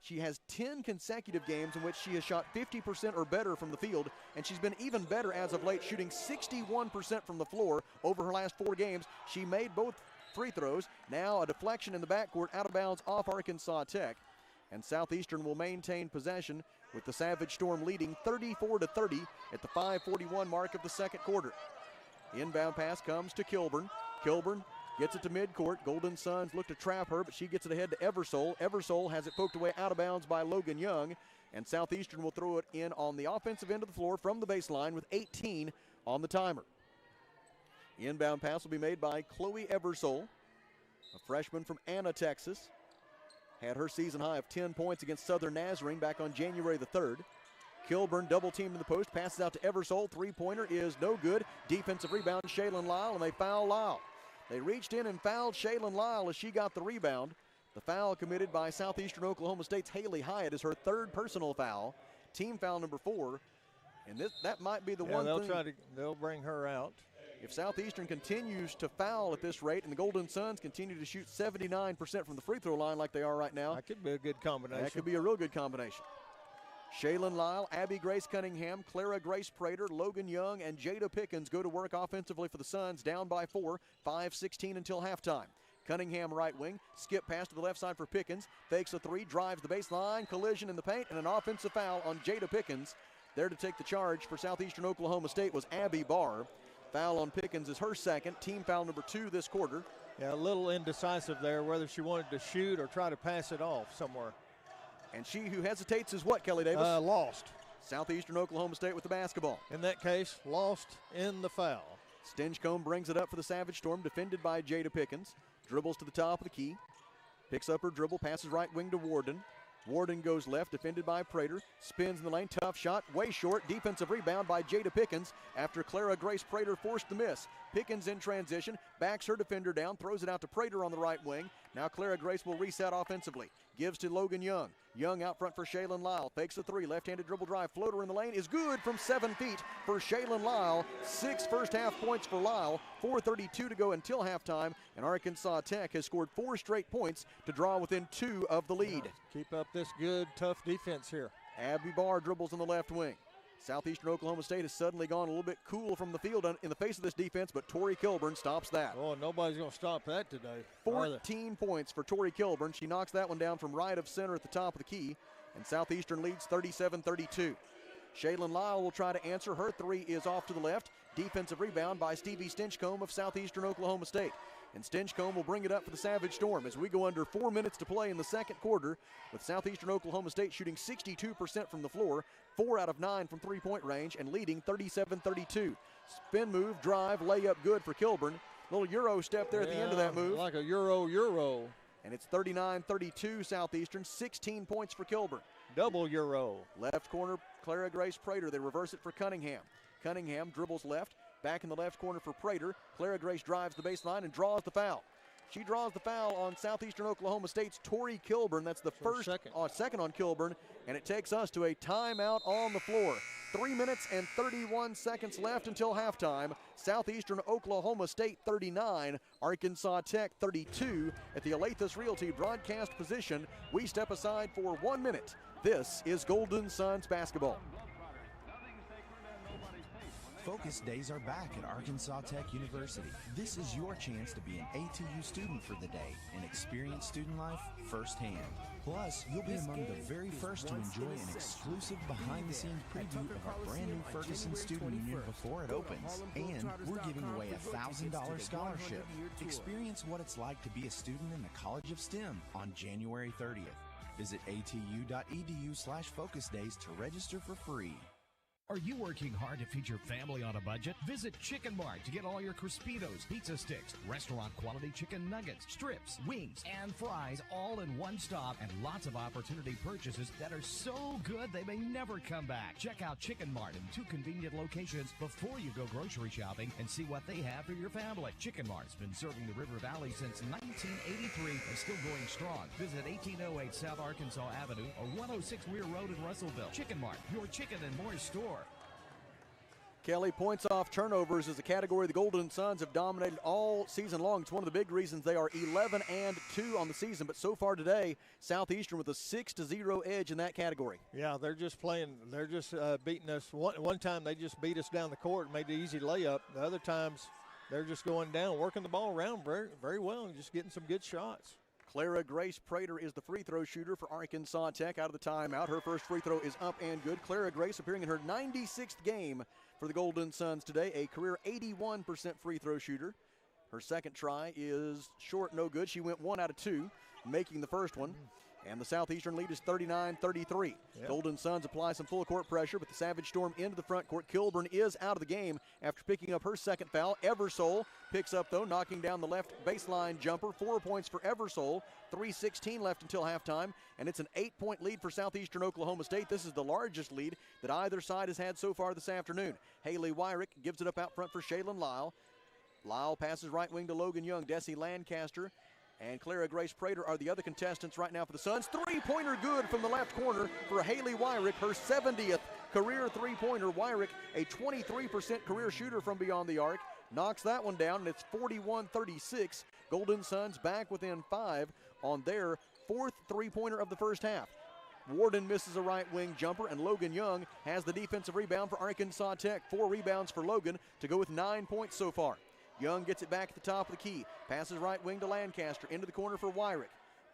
[SPEAKER 8] She has 10 consecutive games in which she has shot 50% or better from the field, and she's been even better as of late, shooting 61% from the floor over her last 4 games. She made both free throws. Now a deflection in the backcourt, out of bounds off Arkansas Tech. And Southeastern will maintain possession with the Savage Storm leading 34-30 at the 5:41 mark of the second quarter. Inbound pass comes to Kilburn. Kilburn gets it to midcourt. Golden Suns look to trap her, but she gets it ahead to Eversole. Eversole has it poked away out of bounds by Logan Young, and Southeastern will throw it in on the offensive end of the floor from the baseline with 18 on the timer. Inbound pass will be made by Chloe Eversole, a freshman from Anna, Texas. Had her season high of 10 points against Southern Nazarene back on January the 3rd. Kilburn double teamed in the post, passes out to Eversole. Three-pointer is no good. Defensive rebound, Shaylin Lyle, and they foul Lyle. They reached in and fouled Shaylin Lyle as she got the rebound. The foul committed by Southeastern Oklahoma State's Haley Hyatt is her 3rd personal foul. Team foul number 4. And that might be the one thing.
[SPEAKER 9] They'll bring her out.
[SPEAKER 8] If Southeastern continues to foul at this rate and the Golden Suns continue to shoot 79% from the free throw line like they are right now,
[SPEAKER 9] that could be a good combination.
[SPEAKER 8] That could be a real good combination. Shaylin Lyle, Abby Grace Cunningham, Clara Grace Prater, Logan Young, and Jada Pickens go to work offensively for the Suns, down by 4, 5:16 until halftime. Cunningham right wing, skip pass to the left side for Pickens, fakes a 3, drives the baseline, collision in the paint, and an offensive foul on Jada Pickens. There to take the charge for Southeastern Oklahoma State was Abby Barr. Foul on Pickens is her 2nd, team foul number 2 this quarter.
[SPEAKER 9] Yeah, a little indecisive there, whether she wanted to shoot or try to pass it off somewhere.
[SPEAKER 8] And she who hesitates is what, Kelly Davis?
[SPEAKER 9] Lost.
[SPEAKER 8] Southeastern Oklahoma State with the basketball.
[SPEAKER 9] In that case, lost in the foul.
[SPEAKER 8] Stinchcomb brings it up for the Savage Storm, defended by Jada Pickens. Dribbles to the top of the key. Picks up her dribble, passes right wing to Warden. Warden goes left, defended by Prater. Spins in the lane, tough shot, way short. Defensive rebound by Jada Pickens after Clara Grace Prater forced the miss. Pickens in transition, backs her defender down, throws it out to Prater on the right wing. Now Clara Grace will reset offensively. Gives to Logan Young. Young out front for Shaylin Lyle. Fakes a 3, left-handed dribble drive. Floater in the lane is good from 7 feet for Shaylin Lyle. 6 first-half points for Lyle. 4:32 to go until halftime. And Arkansas Tech has scored 4 straight points to draw within 2 of the lead.
[SPEAKER 9] Keep up this good, tough defense here.
[SPEAKER 8] Abby Barr dribbles on the left wing. Southeastern Oklahoma State has suddenly gone a little bit cool from the field in the face of this defense, but Tori Kilburn stops that.
[SPEAKER 9] Oh, nobody's going to stop that today.
[SPEAKER 8] 14 points for Tori Kilburn. She knocks that one down from right of center at the top of the key, and Southeastern leads 37-32. Shaylin Lyle will try to answer. Her 3 is off to the left. Defensive rebound by Stevie Stinchcomb of Southeastern Oklahoma State. And Stinchcomb will bring it up for the Savage Storm as we go under 4 minutes to play in the second quarter, with Southeastern Oklahoma State shooting 62% from the floor, 4 out of 9 from three-point range, and leading 37-32. Spin move, drive, layup good for Kilburn. Little Euro step there at the end of that move.
[SPEAKER 9] Like a Euro.
[SPEAKER 8] And it's 39-32 Southeastern, 16 points for Kilburn.
[SPEAKER 9] Double Euro.
[SPEAKER 8] Left corner, Clara Grace Prater. They reverse it for Cunningham. Cunningham dribbles left. Back in the left corner for Prater. Clara Grace drives the baseline and draws the foul. She draws the foul on Southeastern Oklahoma State's Tori Kilburn. That's the second on Kilburn, and it takes us to a timeout on the floor. 3 minutes and 31 seconds left until halftime. Southeastern Oklahoma State 39, Arkansas Tech 32. At the Alathus Realty broadcast position, we step aside for 1 minute. This is Golden Suns basketball.
[SPEAKER 15] Focus Days are back at Arkansas Tech University. This is your chance to be an ATU student for the day and experience student life firsthand. Plus, you'll be among the very first to enjoy an exclusive behind-the-scenes preview of our brand new Ferguson Student Union before it opens. And we're giving away a $1,000 scholarship. Experience what it's like to be a student in the College of STEM on January 30th. Visit atu.edu/focusdays to register for free.
[SPEAKER 16] Are you working hard to feed your family on a budget? Visit Chicken Mart to get all your Crispitos, pizza sticks, restaurant quality chicken nuggets, strips, wings, and fries all in one stop, and lots of opportunity purchases that are so good they may never come back. Check out Chicken Mart in 2 convenient locations before you go grocery shopping and see what they have for your family. Chicken Mart's been serving the River Valley since 1983 and still going strong. Visit 1808 South Arkansas Avenue or 106 Weir Road in Russellville. Chicken Mart, your chicken and more store.
[SPEAKER 8] Kelly, points off turnovers is a category the Golden Suns have dominated all season long. It's one of the big reasons they are 11-2 on the season, but so far today, Southeastern with a 6-0 edge in that category.
[SPEAKER 9] Yeah, they're just beating us. One time they just beat us down the court and made the easy layup. The other times they're just going down, working the ball around very, very well and just getting some good shots.
[SPEAKER 8] Clara Grace Prater is the free throw shooter for Arkansas Tech out of the timeout. Her first free throw is up and good. Clara Grace appearing in her 96th game for the Golden Suns today, a career 81% free throw shooter. Her second try is short, no good. She went 1 out of 2, making the first one. And the Southeastern lead is 39-33.
[SPEAKER 9] Yep.
[SPEAKER 8] Golden Suns apply some full court pressure, but the Savage Storm into the front court. Kilburn is out of the game after picking up her second foul. Eversole picks up, though, knocking down the left baseline jumper. 4 points for Eversole. 3:16 left until halftime, and it's an 8-point lead for Southeastern Oklahoma State. This is the largest lead that either side has had so far this afternoon. Haley Wyrick gives it up out front for Shaylin Lyle. Lyle passes right wing to Logan Young. Desi Lancaster and Clara Grace Prater are the other contestants right now for the Suns. Three-pointer good from the left corner for Haley Wyrick, her 70th career three-pointer. Wyrick, a 23% career shooter from beyond the arc, knocks that one down, and it's 41-36. Golden Suns back within 5 on their 4th three-pointer of the first half. Warden misses a right wing jumper, and Logan Young has the defensive rebound for Arkansas Tech. 4 rebounds for Logan to go with 9 points so far. Young gets it back at the top of the key. Passes right wing to Lancaster. Into the corner for Wyrick.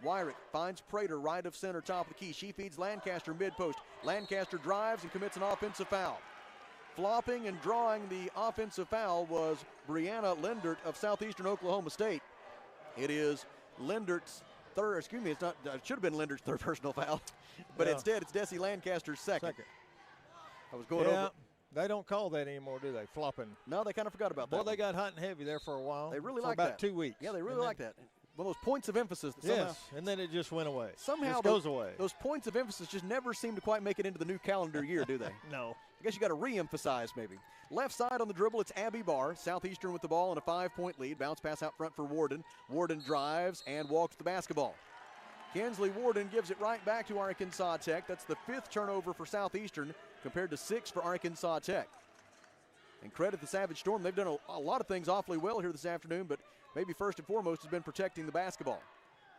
[SPEAKER 8] Wyrick finds Prater right of center, top of the key. She feeds Lancaster mid-post. Lancaster drives and commits an offensive foul. Flopping and drawing the offensive foul was Brianna Lindert of Southeastern Oklahoma State. It is Lindert's third, it should have been Lindert's third personal foul. But
[SPEAKER 9] Yeah.
[SPEAKER 8] instead it's Desi Lancaster's second. I was going over.
[SPEAKER 9] They don't call that anymore, do they? Flopping.
[SPEAKER 8] No, they kind of forgot about that.
[SPEAKER 9] Well, they
[SPEAKER 8] one.
[SPEAKER 9] got hot and heavy there for a while.
[SPEAKER 8] They really
[SPEAKER 9] for
[SPEAKER 8] like
[SPEAKER 9] about
[SPEAKER 8] that.
[SPEAKER 9] 2 weeks.
[SPEAKER 8] Yeah, they really
[SPEAKER 9] And
[SPEAKER 8] like that. One of those points of emphasis that
[SPEAKER 9] Yes, and then it just went away.
[SPEAKER 8] somehow
[SPEAKER 9] just goes away.
[SPEAKER 8] Those points of emphasis just never seem to quite make it into the new calendar year, do they?
[SPEAKER 9] No.
[SPEAKER 8] I guess you got to re-emphasize maybe. Left side on the dribble, it's Abby Barr. Southeastern with the ball and a 5-point lead. Bounce pass out front for Warden. Warden drives and walks the basketball. Kinsley Warden gives it right back to Arkansas Tech. That's the 5th turnover for Southeastern compared to 6 for Arkansas Tech. And credit the Savage Storm. They've done a lot of things awfully well here this afternoon, but maybe first and foremost has been protecting the basketball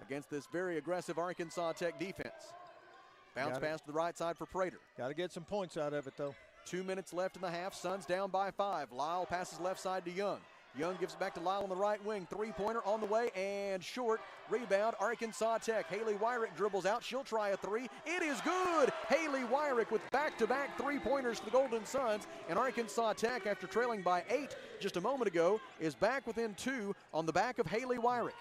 [SPEAKER 8] against this very aggressive Arkansas Tech defense. Bounce pass to the right side for Prater.
[SPEAKER 9] Got to get some points out of it, though.
[SPEAKER 8] 2 minutes left in the half. Suns down by 5. Lyle passes left side to Young. Young gives it back to Lyle on the right wing. Three-pointer on the way and short. Rebound, Arkansas Tech. Haley Wyrick dribbles out. She'll try a three. It is good! Haley Wyrick with back-to-back three-pointers for the Golden Suns. And Arkansas Tech, after trailing by 8 just a moment ago, is back within 2 on the back of Haley Wyrick.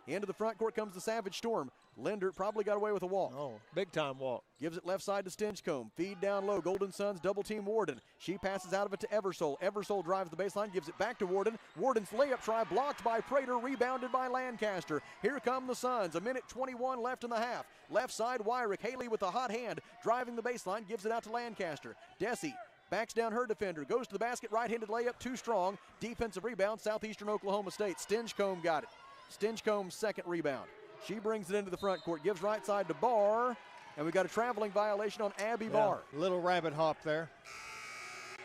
[SPEAKER 8] Into the front court comes the Savage Storm. Linder probably got away with a walk.
[SPEAKER 9] Oh, big-time walk.
[SPEAKER 8] Gives it left side to Stinchcomb. Feed down low. Golden Suns double-team Warden. She passes out of it to Eversole. Eversole drives the baseline, gives it back to Warden. Warden's layup try blocked by Prater, rebounded by Lancaster. Here come the Suns. 1:21 left in the half. Left side, Wyrick. Haley with a hot hand, driving the baseline, gives it out to Lancaster. Desi backs down her defender, goes to the basket, right-handed layup, too strong. Defensive rebound, Southeastern Oklahoma State. Stinchcomb got it. Stinchcomb's second rebound. She brings it into the front court, gives right side to Barr, and we got a traveling violation on Abby Barr.
[SPEAKER 9] Little rabbit hop there.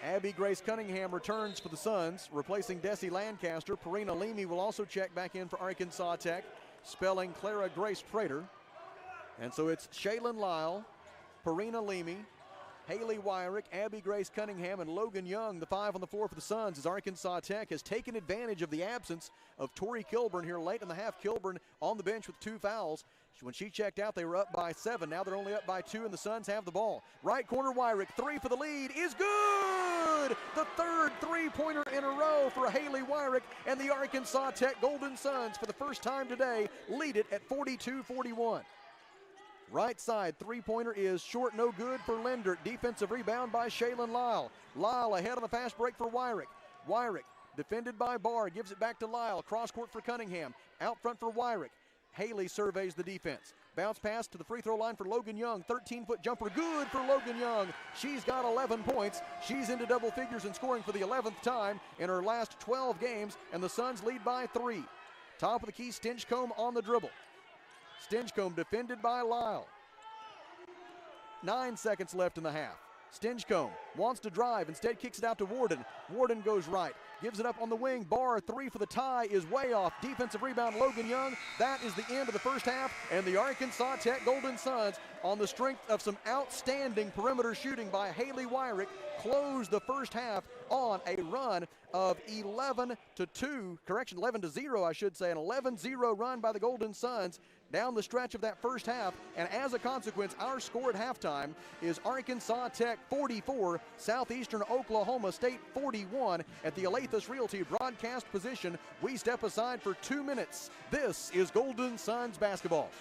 [SPEAKER 8] Abby Grace Cunningham returns for the Suns, replacing Desi Lancaster. Parina Leamy will also check back in for Arkansas Tech, spelling Clara Grace Prater. And so it's Shaylin Lyle, Parina Leamy, Haley Wyrick, Abby Grace Cunningham, and Logan Young, the 5 on the floor for the Suns, as Arkansas Tech has taken advantage of the absence of Tori Kilburn here late in the half. Kilburn on the bench with 2 fouls. When she checked out, they were up by 7. Now they're only up by 2, and the Suns have the ball. Right corner, Wyrick, 3 for the lead is good! The third three-pointer in a row for Haley Wyrick, and the Arkansas Tech Golden Suns, for the first time today, lead it at 42-41. Right side three-pointer is short, no good for Linder. Defensive rebound by Shaylin Lyle. Lyle ahead on the fast break for Wyrick. Wyrick defended by Barr, gives it back to Lyle. Cross court for Cunningham. Out front for Wyrick. Haley surveys the defense. Bounce pass to the free throw line for Logan Young. 13-foot jumper, good for Logan Young. She's got 11 points. She's into double figures and scoring for the 11th time in her last 12 games, and the Suns lead by 3. Top of the key, Stinchcomb on the dribble. Stinchcomb defended by Lyle. 9 seconds left in the half. Stinchcomb wants to drive, instead kicks it out to Warden. Warden goes right, gives it up on the wing. Barr, 3 for the tie, is way off. Defensive rebound, Logan Young. That is the end of the first half, and the Arkansas Tech Golden Suns, on the strength of some outstanding perimeter shooting by Haley Wyrick, close the first half on a run of 11-0, I should say, an 11-0 run by the Golden Suns down the stretch of that first half. And as a consequence, our score at halftime is Arkansas Tech 44, Southeastern Oklahoma State 41. At the Alathus Realty broadcast position, we step aside for 2 minutes. This is Golden Suns basketball.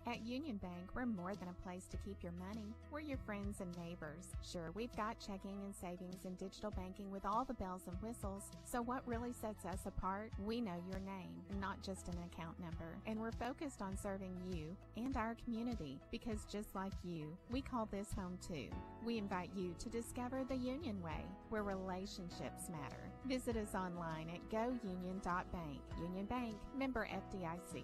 [SPEAKER 17] At Union Bank, we're more than a place to keep your money. We're your friends and neighbors. Sure, we've got checking and savings and digital banking with all the bells and whistles. So what really sets us apart? We know your name, not just an account number. And we're focused on serving you and our community, because just like you, we call this home too. We invite you to discover the Union Way, where relationships matter. Visit us online at gounion.bank. Union Bank, member FDIC.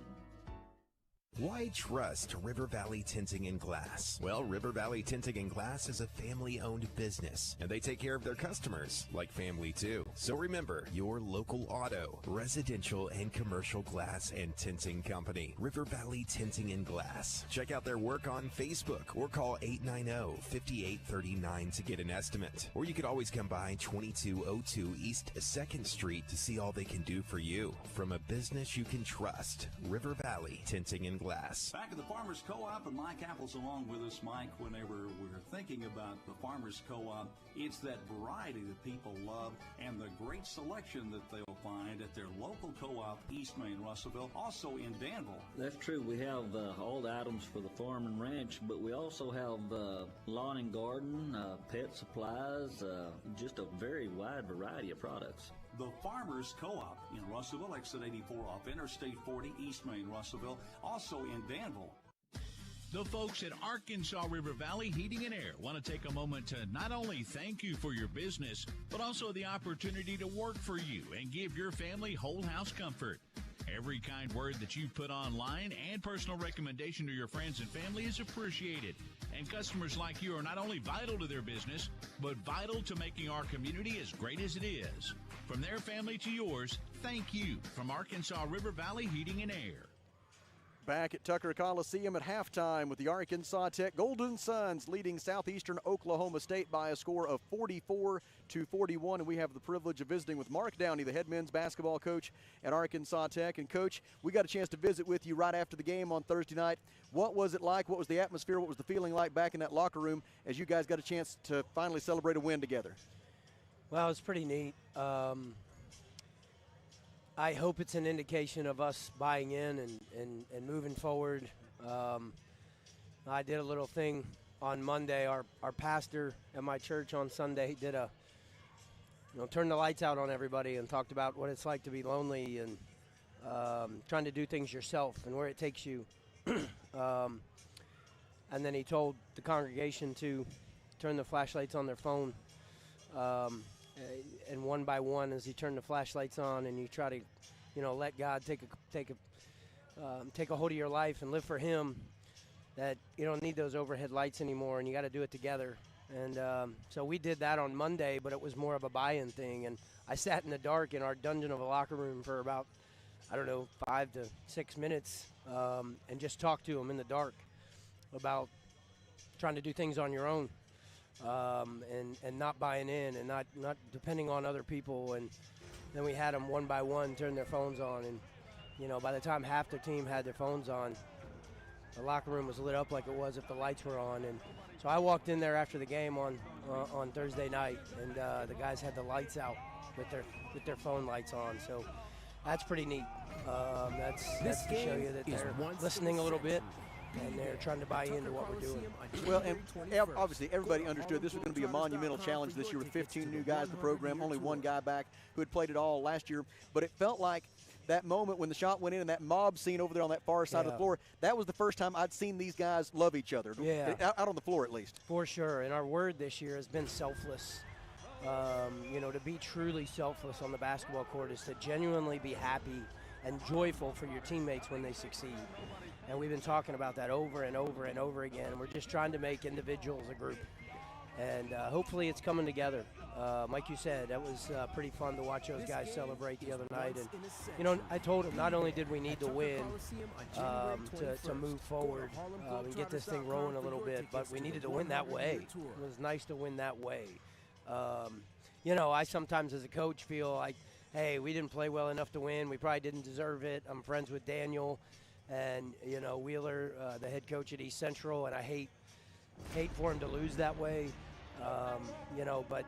[SPEAKER 18] Why trust River Valley Tinting and Glass? Well, River Valley Tinting and Glass is a family-owned business, and they take care of their customers like family too. So remember, your local auto, residential, and commercial glass and tinting company, River Valley Tinting and Glass. Check out their work on Facebook or call 890-5839 to get an estimate. Or you could always come by 2202 East 2nd Street to see all they can do for you. From a business you can trust, River Valley Tinting and Glass.
[SPEAKER 12] Back at the Farmers Co-op, and Mike Apple's along with us. Mike, whenever we're thinking about the Farmers Co-op, it's that variety that people love and the great selection that they'll find at their local co-op, East Main, Russellville, also in Danville.
[SPEAKER 19] That's true. We have all the items for the farm and ranch, but we also have lawn and garden, pet supplies, just a very wide variety of products.
[SPEAKER 12] The Farmers Co-op in Russellville, exit 84 off Interstate 40, East Main, Russellville, also in Danville.
[SPEAKER 20] The folks at Arkansas River Valley Heating and Air want to take a moment to not only thank you for your business, but also the opportunity to work for you and give your family whole house comfort. Every kind word that you put online and personal recommendation to your friends and family is appreciated. And customers like you are not only vital to their business, but vital to making our community as great as it is. From their family to yours, thank you from Arkansas River Valley Heating and Air.
[SPEAKER 8] Back at Tucker Coliseum at halftime with the Arkansas Tech Golden Suns leading Southeastern Oklahoma State by a score of 44-41. And we have the privilege of visiting with Mark Downey, the head men's basketball coach at Arkansas Tech. And Coach, we got a chance to visit with you right after the game on Thursday night. What was it like? What was the atmosphere? What was the feeling like back in that locker room as you guys got a chance to finally celebrate a win together?
[SPEAKER 21] Well, it's pretty neat. I hope it's an indication of us buying in and moving forward. I did a little thing on Monday. Our pastor at my church on Sunday did turned the lights out on everybody and talked about what it's like to be lonely and trying to do things yourself and where it takes you. And then he told the congregation to turn the flashlights on their phone. And one by one, as you turn the flashlights on and you try to, let God take a hold of your life and live for Him, that you don't need those overhead lights anymore, and you got to do it together. And so we did that on Monday, but it was more of a buy-in thing. And I sat in the dark in our dungeon of a locker room for about, 5 to 6 minutes and just talked to them in the dark about trying to do things on your own and not buying in and not depending on other people. And then we had them one by one turn their phones on. And, by the time half their team had their phones on, the locker room was lit up like it was if the lights were on. And so I walked in there after the game on Thursday night, and the guys had the lights out with their phone lights on. So that's pretty neat. That's to show you that they're listening a little bit, and they're trying to buy into what we're doing.
[SPEAKER 8] Well, and obviously everybody understood this was going to be a monumental challenge this year with 15 new guys in the program, only one guy back who had played it all last year. But it felt like that moment when the shot went in and that mob scene over there on that far side of the floor, that was the first time I'd seen these guys love each other, out on the floor at least.
[SPEAKER 21] For sure, and our word this year has been selfless. To be truly selfless on the basketball court is to genuinely be happy and joyful for your teammates when they succeed. And we've been talking about that over and over and over again. We're just trying to make individuals a group. And hopefully it's coming together. Like you said, that was pretty fun to watch those guys celebrate the other night. And, I told them not only did we need to win to move forward and get this thing rolling a little bit, but we needed to win that way. It was nice to win that way. I sometimes as a coach feel like, hey, we didn't play well enough to win. We probably didn't deserve it. I'm friends with Daniel and, Wheeler, the head coach at East Central, and I hate for him to lose that way. But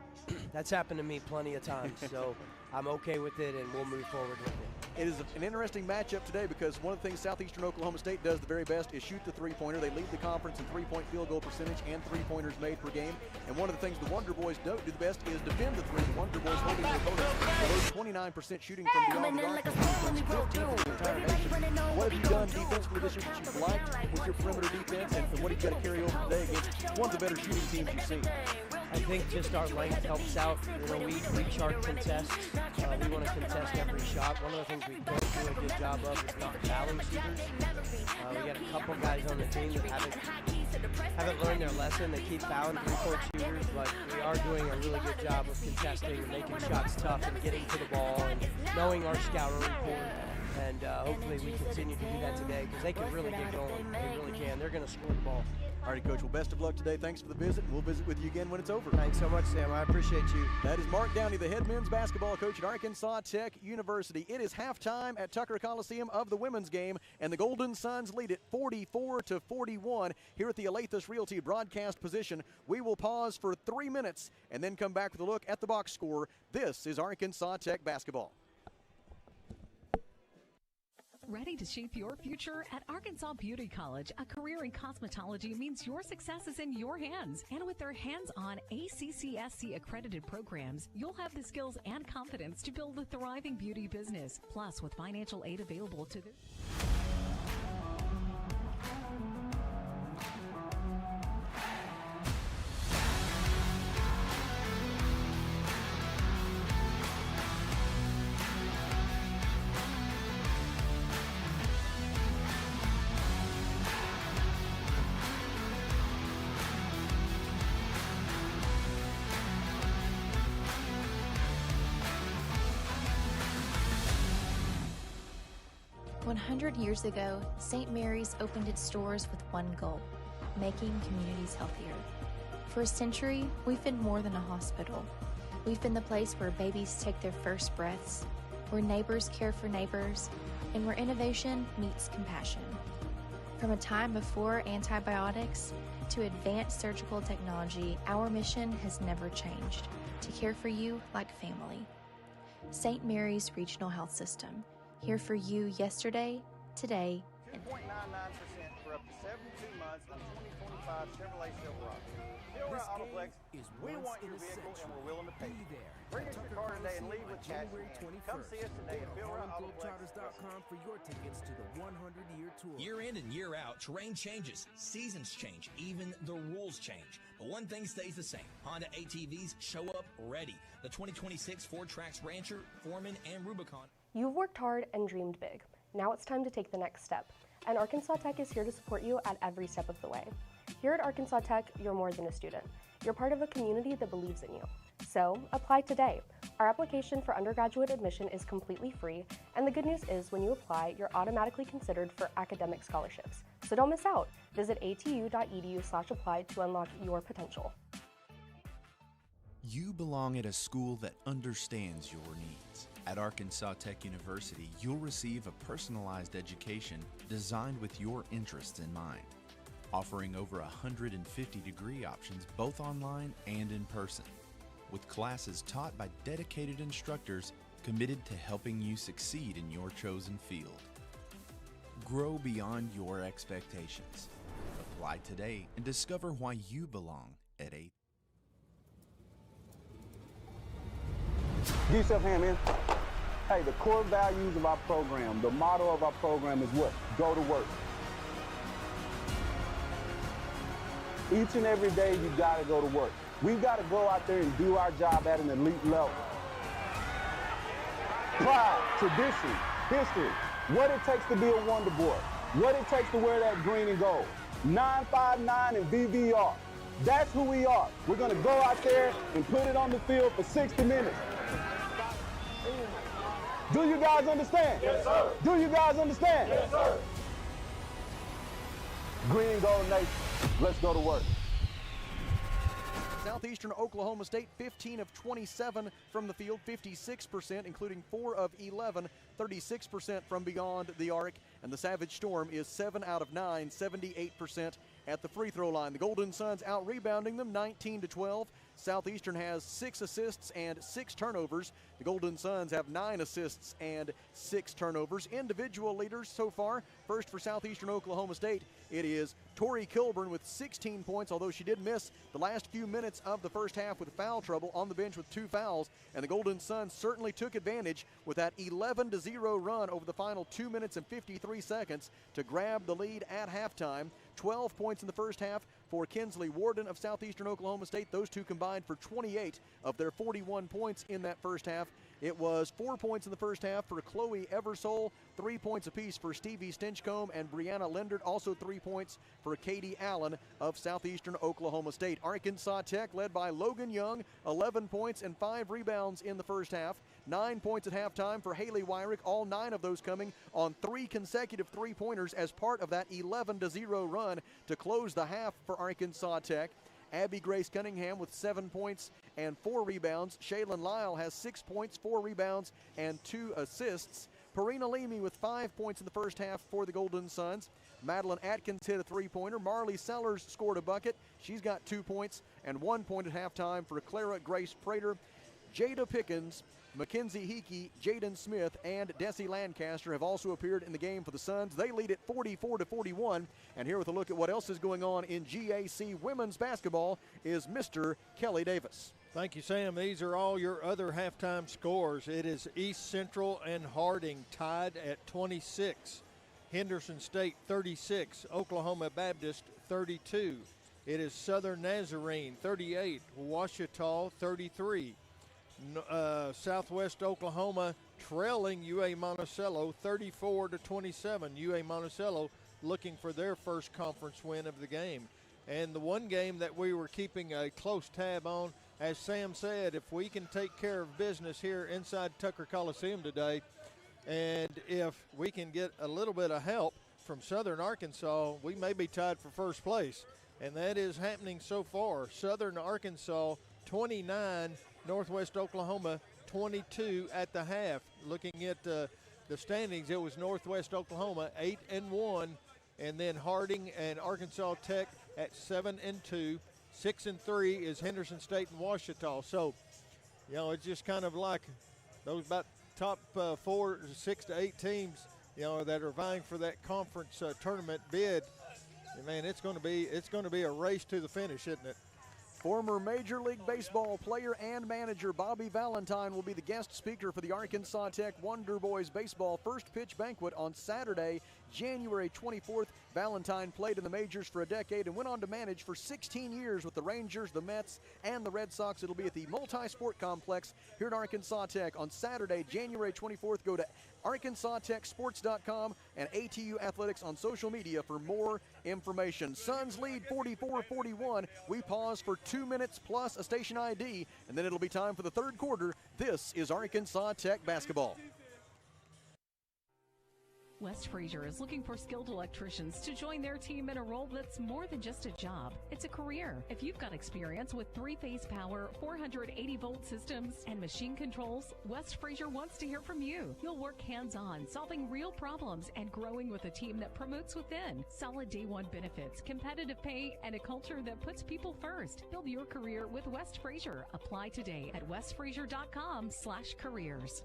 [SPEAKER 21] that's happened to me plenty of times, so I'm okay with it, and we'll move forward with it.
[SPEAKER 8] It is an interesting matchup today because one of the things Southeastern Oklahoma State does the very best is shoot the three-pointer. They lead the conference in three-point field goal percentage and three-pointers made per game. And one of the things the Wonder Boys don't do the best is defend the three. The Wonder Boys holding their opponents below 29% shooting from beyond the arc, 15th in the entire nation. What have you done defensively this year that you've liked with your perimeter defense, and what have you got to carry over today against one of the better shooting teams you've seen?
[SPEAKER 21] I think just our length helps out. We chart contests. We want to contest every shot. One of the things we don't do a good job of is not fouling shooters. We got a couple guys on the team that haven't learned their lesson. They keep fouling three-point shooters, but we are doing a really good job of contesting and making shots tough and getting to the ball and knowing our scouter report. And hopefully we continue to do that today because they can really get going. They really can. They're going to score the ball.
[SPEAKER 8] All right, Coach. Well, best of luck today. Thanks for the visit, and we'll visit with you again when it's over.
[SPEAKER 21] Thanks so much, Sam. I appreciate you.
[SPEAKER 8] That is Mark Downey, the head men's basketball coach at Arkansas Tech University. It is halftime at Tucker Coliseum of the women's game, and the Golden Suns lead it 44-41 here at the Alathus Realty broadcast position. We will pause for 3 minutes and then come back with a look at the box score. This is Arkansas Tech basketball.
[SPEAKER 6] Ready to shape your future? At Arkansas Beauty College, a career in cosmetology means your success is in your hands. And with their hands-on ACCSC accredited programs, you'll have the skills and confidence to build a thriving beauty business. Plus, with financial aid available to the...
[SPEAKER 14] Years ago, St. Mary's opened its doors with one goal: making communities healthier. For a century, we've been more than a hospital. We've been the place where babies take their first breaths, where neighbors care for neighbors, and where innovation meets compassion. From a time before antibiotics to advanced surgical technology, our mission has never changed: to care for you like family. St. Mary's Regional Health System, here for you yesterday, today,
[SPEAKER 2] 2.99% for up to 72 months on 2025 Chevrolet Silverado. Silverado Autoplex, we want your vehicle and we're willing to pay you. Bring us your car today and leave with cash in hand. Come see us today at
[SPEAKER 11] HorribleGlobetrotters.com for your tickets to the 100-year tour.
[SPEAKER 3] Year in and year out, terrain changes, seasons change, even the rules change. But one thing stays the same. Honda ATVs show up ready. The 2026 Ford Trax Rancher, Foreman, and Rubicon.
[SPEAKER 1] You've worked hard and dreamed big. Now it's time to take the next step. and Arkansas Tech is here to support you at every step of the way. Here at Arkansas Tech, you're more than a student. You're part of a community that believes in you. So, apply today. Our application for undergraduate admission is completely free, and the good news is when you apply, you're automatically considered for academic scholarships. So don't miss out. Visit atu.edu/apply to unlock your potential.
[SPEAKER 15] You belong at a school that understands your needs. At Arkansas Tech University, you'll receive a personalized education designed with your interests in mind, offering over 150 degree options both online and in person, with classes taught by dedicated instructors committed to helping you succeed in your chosen field. Grow beyond your expectations. Apply today and discover why you belong at AT.
[SPEAKER 10] Give yourself a hand, man. Hey, the core values of our program, the motto of our program is what? Go to work. Each and every day, you gotta go to work. We've got to go out there and do our job at an elite level. Pride, tradition, history, what it takes to be a wonder boy, what it takes to wear that green and gold. 959 and VVR. That's who we are. We're going to go out there and put it on the field for 60 minutes. Do you guys understand? Yes, sir. Do you guys understand? Yes, sir. Green and gold nation. Let's go to work.
[SPEAKER 8] Southeastern Oklahoma State, 15 of 27 from the field, 56%, including 4 of 11, 36% from beyond the arc. And the Savage Storm is 7 out of 9, 78% at the free throw line. The Golden Suns out-rebounding them 19-12. Southeastern has 6 assists and 6 turnovers. The Golden Suns have 9 assists and 6 turnovers. Individual leaders so far. First for Southeastern Oklahoma State, it is Tori Kilburn with 16 points, although she did miss the last few minutes of the first half with foul trouble on the bench with 2 fouls. And the Golden Suns certainly took advantage with that 11-0 run over the final 2 minutes and 53 seconds to grab the lead at halftime. 12 points in the first half for Kinsley Warden of Southeastern Oklahoma State. Those two combined for 28 of their 41 points in that first half. It was 4 points in the first half for Chloe Eversole, 3 points apiece for Stevie Stinchcomb and Brianna Lindert, also 3 points for Katie Allen of Southeastern Oklahoma State. Arkansas Tech led by Logan Young, 11 points and 5 rebounds in the first half. 9 points at halftime for Haley Wyrick, all 9 of those coming on 3 consecutive three-pointers as part of that 11-0 run to close the half for Arkansas Tech. Abby Grace Cunningham with 7 points and 4 rebounds. Shaylin Lyle has 6 points, 4 rebounds, and 2 assists. Parina Leamy with 5 points in the first half for the Golden Suns. Madeline Atkins hit a three-pointer. Marley Sellers scored a bucket. She's got 2 points and 1 point at halftime for Clara Grace Prater. Jada Pickens, Mackenzie Hickey, Jaden Smith, and Desi Lancaster have also appeared in the game for the Suns. They lead it 44-41. And here with a look at what else is going on in GAC women's basketball is Mr. Kelly Davis.
[SPEAKER 9] Thank you, Sam. These are all your other halftime scores. It is East Central and Harding tied at 26. Henderson State 36. Oklahoma Baptist 32. It is Southern Nazarene 38. Ouachita 33. Southwest Oklahoma trailing UA Monticello 34-27. UA Monticello looking for their first conference win of the game. And the one game that we were keeping a close tab on, as Sam said, if we can take care of business here inside Tucker Coliseum today, and if we can get a little bit of help from Southern Arkansas, we may be tied for first place. And that is happening so far. Southern Arkansas 29, Northwest Oklahoma 22 at the half. Looking at the standings, it was Northwest Oklahoma 8-1, and then Harding and Arkansas Tech at 7-2. 6-3 is Henderson State and Ouachita. So, you know, it's just kind of like those about top 4, 6 to 8 teams, you know, that are vying for that conference tournament bid. And man, it's going to be a race to the finish, isn't it?
[SPEAKER 8] Former Major League Baseball player and manager Bobby Valentine will be the guest speaker for the Arkansas Tech Wonder Boys Baseball First Pitch Banquet on Saturday January 24th. Valentine played in the majors for a decade and went on to manage for 16 years with the Rangers, the Mets, and the Red Sox. It'll be at the Multi-Sport Complex here at Arkansas Tech on Saturday, January 24th. Go to ArkansasTechSports.com and ATU Athletics on social media for more information. Suns lead 44-41. We pause for 2 minutes plus a station ID, and then it'll be time for the third quarter. This is Arkansas Tech basketball.
[SPEAKER 6] West Fraser is looking for skilled electricians to join their team in a role that's more than just a job. It's a career. If you've got experience with 3-phase power, 480-volt systems, and machine controls, West Fraser wants to hear from you. You'll work hands-on, solving real problems and growing with a team that promotes within. Solid day one benefits, competitive pay, and a culture that puts people first. Build your career with West Fraser. Apply today at westfraser.com/careers.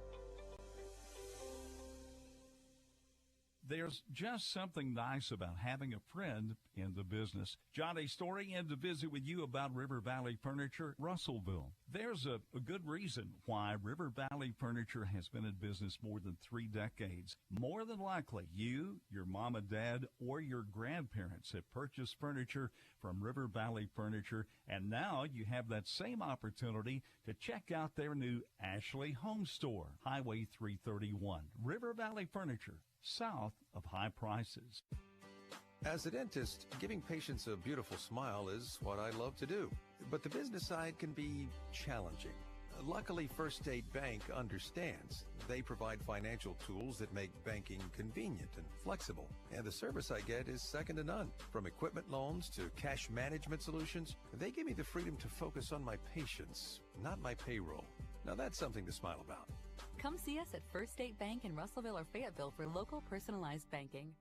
[SPEAKER 12] There's just something nice about having a friend in the business. Johnny Story in to visit with you about River Valley Furniture, Russellville. There's a good reason why River Valley Furniture has been in business more than 3 decades. More than likely, you, your mom and dad, or your grandparents have purchased furniture from River Valley Furniture, and now you have that same opportunity to check out their new Ashley Home Store, Highway 331. River Valley Furniture, south of high prices.
[SPEAKER 4] As a dentist, giving patients a beautiful smile is what I love to do. But the business side can be challenging. Luckily, First State Bank understands. They provide financial tools that make banking convenient and flexible. And the service I get is second to none. From equipment loans to cash management solutions, they give me the freedom to focus on my patients, not my payroll. Now that's something to smile about.
[SPEAKER 13] Come see us at First State Bank in Russellville or Fayetteville for local personalized banking.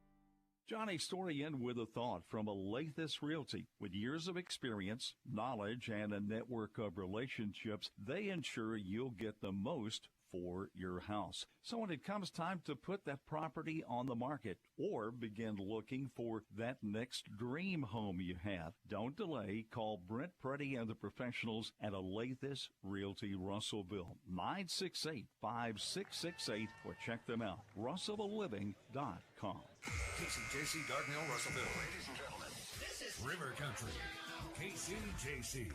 [SPEAKER 12] Johnny Story in with a thought from Alathus Realty. With years of experience, knowledge, and a network of relationships, they ensure you'll get the most for your house. So when it comes time to put that property on the market or begin looking for that next dream home you have, don't delay. Call Brent Preddy and the professionals at Alathus Realty Russellville, 968-5668, or check them out, russellvilleliving.com.
[SPEAKER 7] KCJC Dardanelle, Russellville. Ladies and gentlemen, this is River Country, KCJC.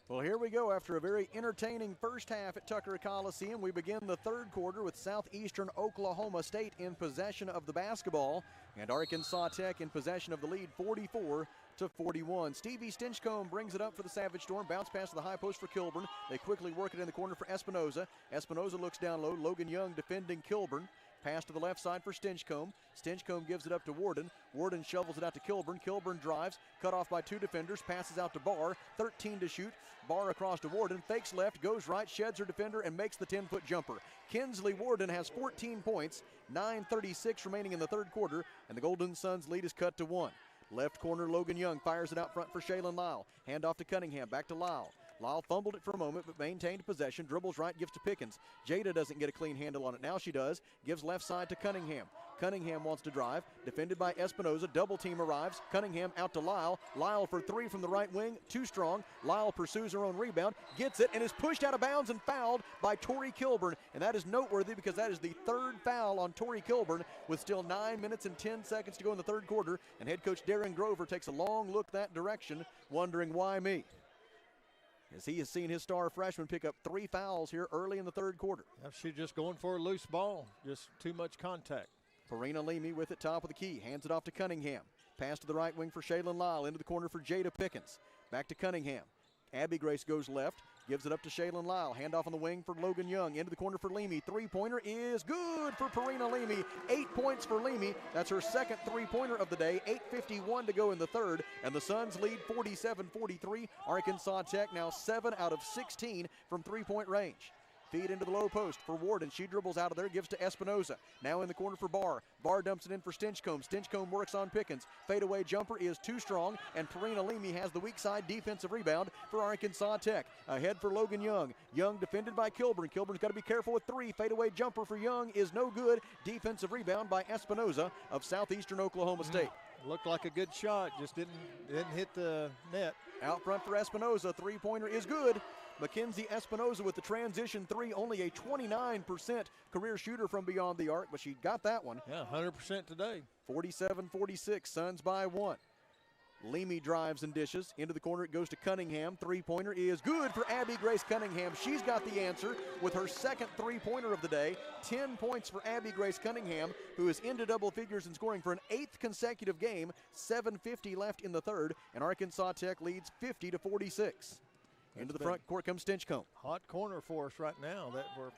[SPEAKER 8] Well, here we go. After a very entertaining first half at Tucker Coliseum, we begin the third quarter with Southeastern Oklahoma State in possession of the basketball, and Arkansas Tech in possession of the lead, 44-41. Stevie Stinchcomb brings it up for the Savage Storm. Bounce pass to the high post for Kilburn. They quickly work it in the corner for Espinoza. Espinoza looks down low. Logan Young defending Kilburn. Pass to the left side for Stinchcomb. Stinchcomb gives it up to Warden. Warden shovels it out to Kilburn. Kilburn drives, cut off by 2 defenders, passes out to Barr. 13 to shoot. Barr across to Warden, fakes left, goes right, sheds her defender, and makes the 10-foot jumper. Kinsley Warden has 14 points, 9:36 remaining in the third quarter, and the Golden Suns lead is cut to 1. Left corner, Logan Young fires it out front for Shaylin Lyle. Hand off to Cunningham, back to Lyle. Lyle fumbled it for a moment, but maintained possession. Dribbles right, gives to Pickens. Jada doesn't get a clean handle on it. Now she does. Gives left side to Cunningham. Cunningham wants to drive. Defended by Espinoza. Double team arrives. Cunningham out to Lyle. Lyle for 3 from the right wing. Too strong. Lyle pursues her own rebound. Gets it and is pushed out of bounds and fouled by Tori Kilburn. And that is noteworthy because that is the 3rd foul on Tori Kilburn with still 9 minutes and 10 seconds to go in the third quarter. And head coach Darren Grover takes a long look that direction, wondering why me, as he has seen his star freshman pick up 3 fouls here early in the third quarter.
[SPEAKER 9] She's just going for a loose ball, just too much contact.
[SPEAKER 8] Farina Leamy with it, top of the key, hands it off to Cunningham. Pass to the right wing for Shaylin Lyle, into the corner for Jada Pickens. Back to Cunningham. Abby Grace goes left, gives it up to Shaylin Lyle. Hand off on the wing for Logan Young, into the corner for Leamy. 3-pointer is good for Farina Leamy. 8 points for Leamy. That's her second 3-pointer of the day. 8:51 to go in the third, and the Suns lead 47-43. Arkansas Tech now 7 out of 16 from 3-point range. Feed into the low post for Warden. She dribbles out of there, gives to Espinoza. Now in the corner for Barr. Barr dumps it in for Stinchcomb. Stinchcomb works on Pickens. Fadeaway jumper is too strong, and Farina Leamy has the weak side defensive rebound for Arkansas Tech. Ahead for Logan Young. Young defended by Kilburn. Kilburn's got to be careful with 3. Fadeaway jumper for Young is no good. Defensive rebound by Espinoza of Southeastern Oklahoma State.
[SPEAKER 9] Looked like a good shot, just didn't hit the net.
[SPEAKER 8] Out front for Espinoza, three-pointer is good. Mackenzie Espinoza with the transition three, only a 29% career shooter from beyond the arc, but she got that one.
[SPEAKER 9] Yeah, 100% today.
[SPEAKER 8] 47-46, Suns by one. Leamy drives and dishes. Into the corner it goes to Cunningham. Three-pointer is good for Abby Grace Cunningham. She's got the answer with her second three-pointer of the day. 10 points for Abby Grace Cunningham, who is into double figures and scoring for an 8th consecutive game. 7:50 left in the third, and Arkansas Tech leads 50-46. Into the front court comes Stinchcomb.
[SPEAKER 9] Hot corner for us right now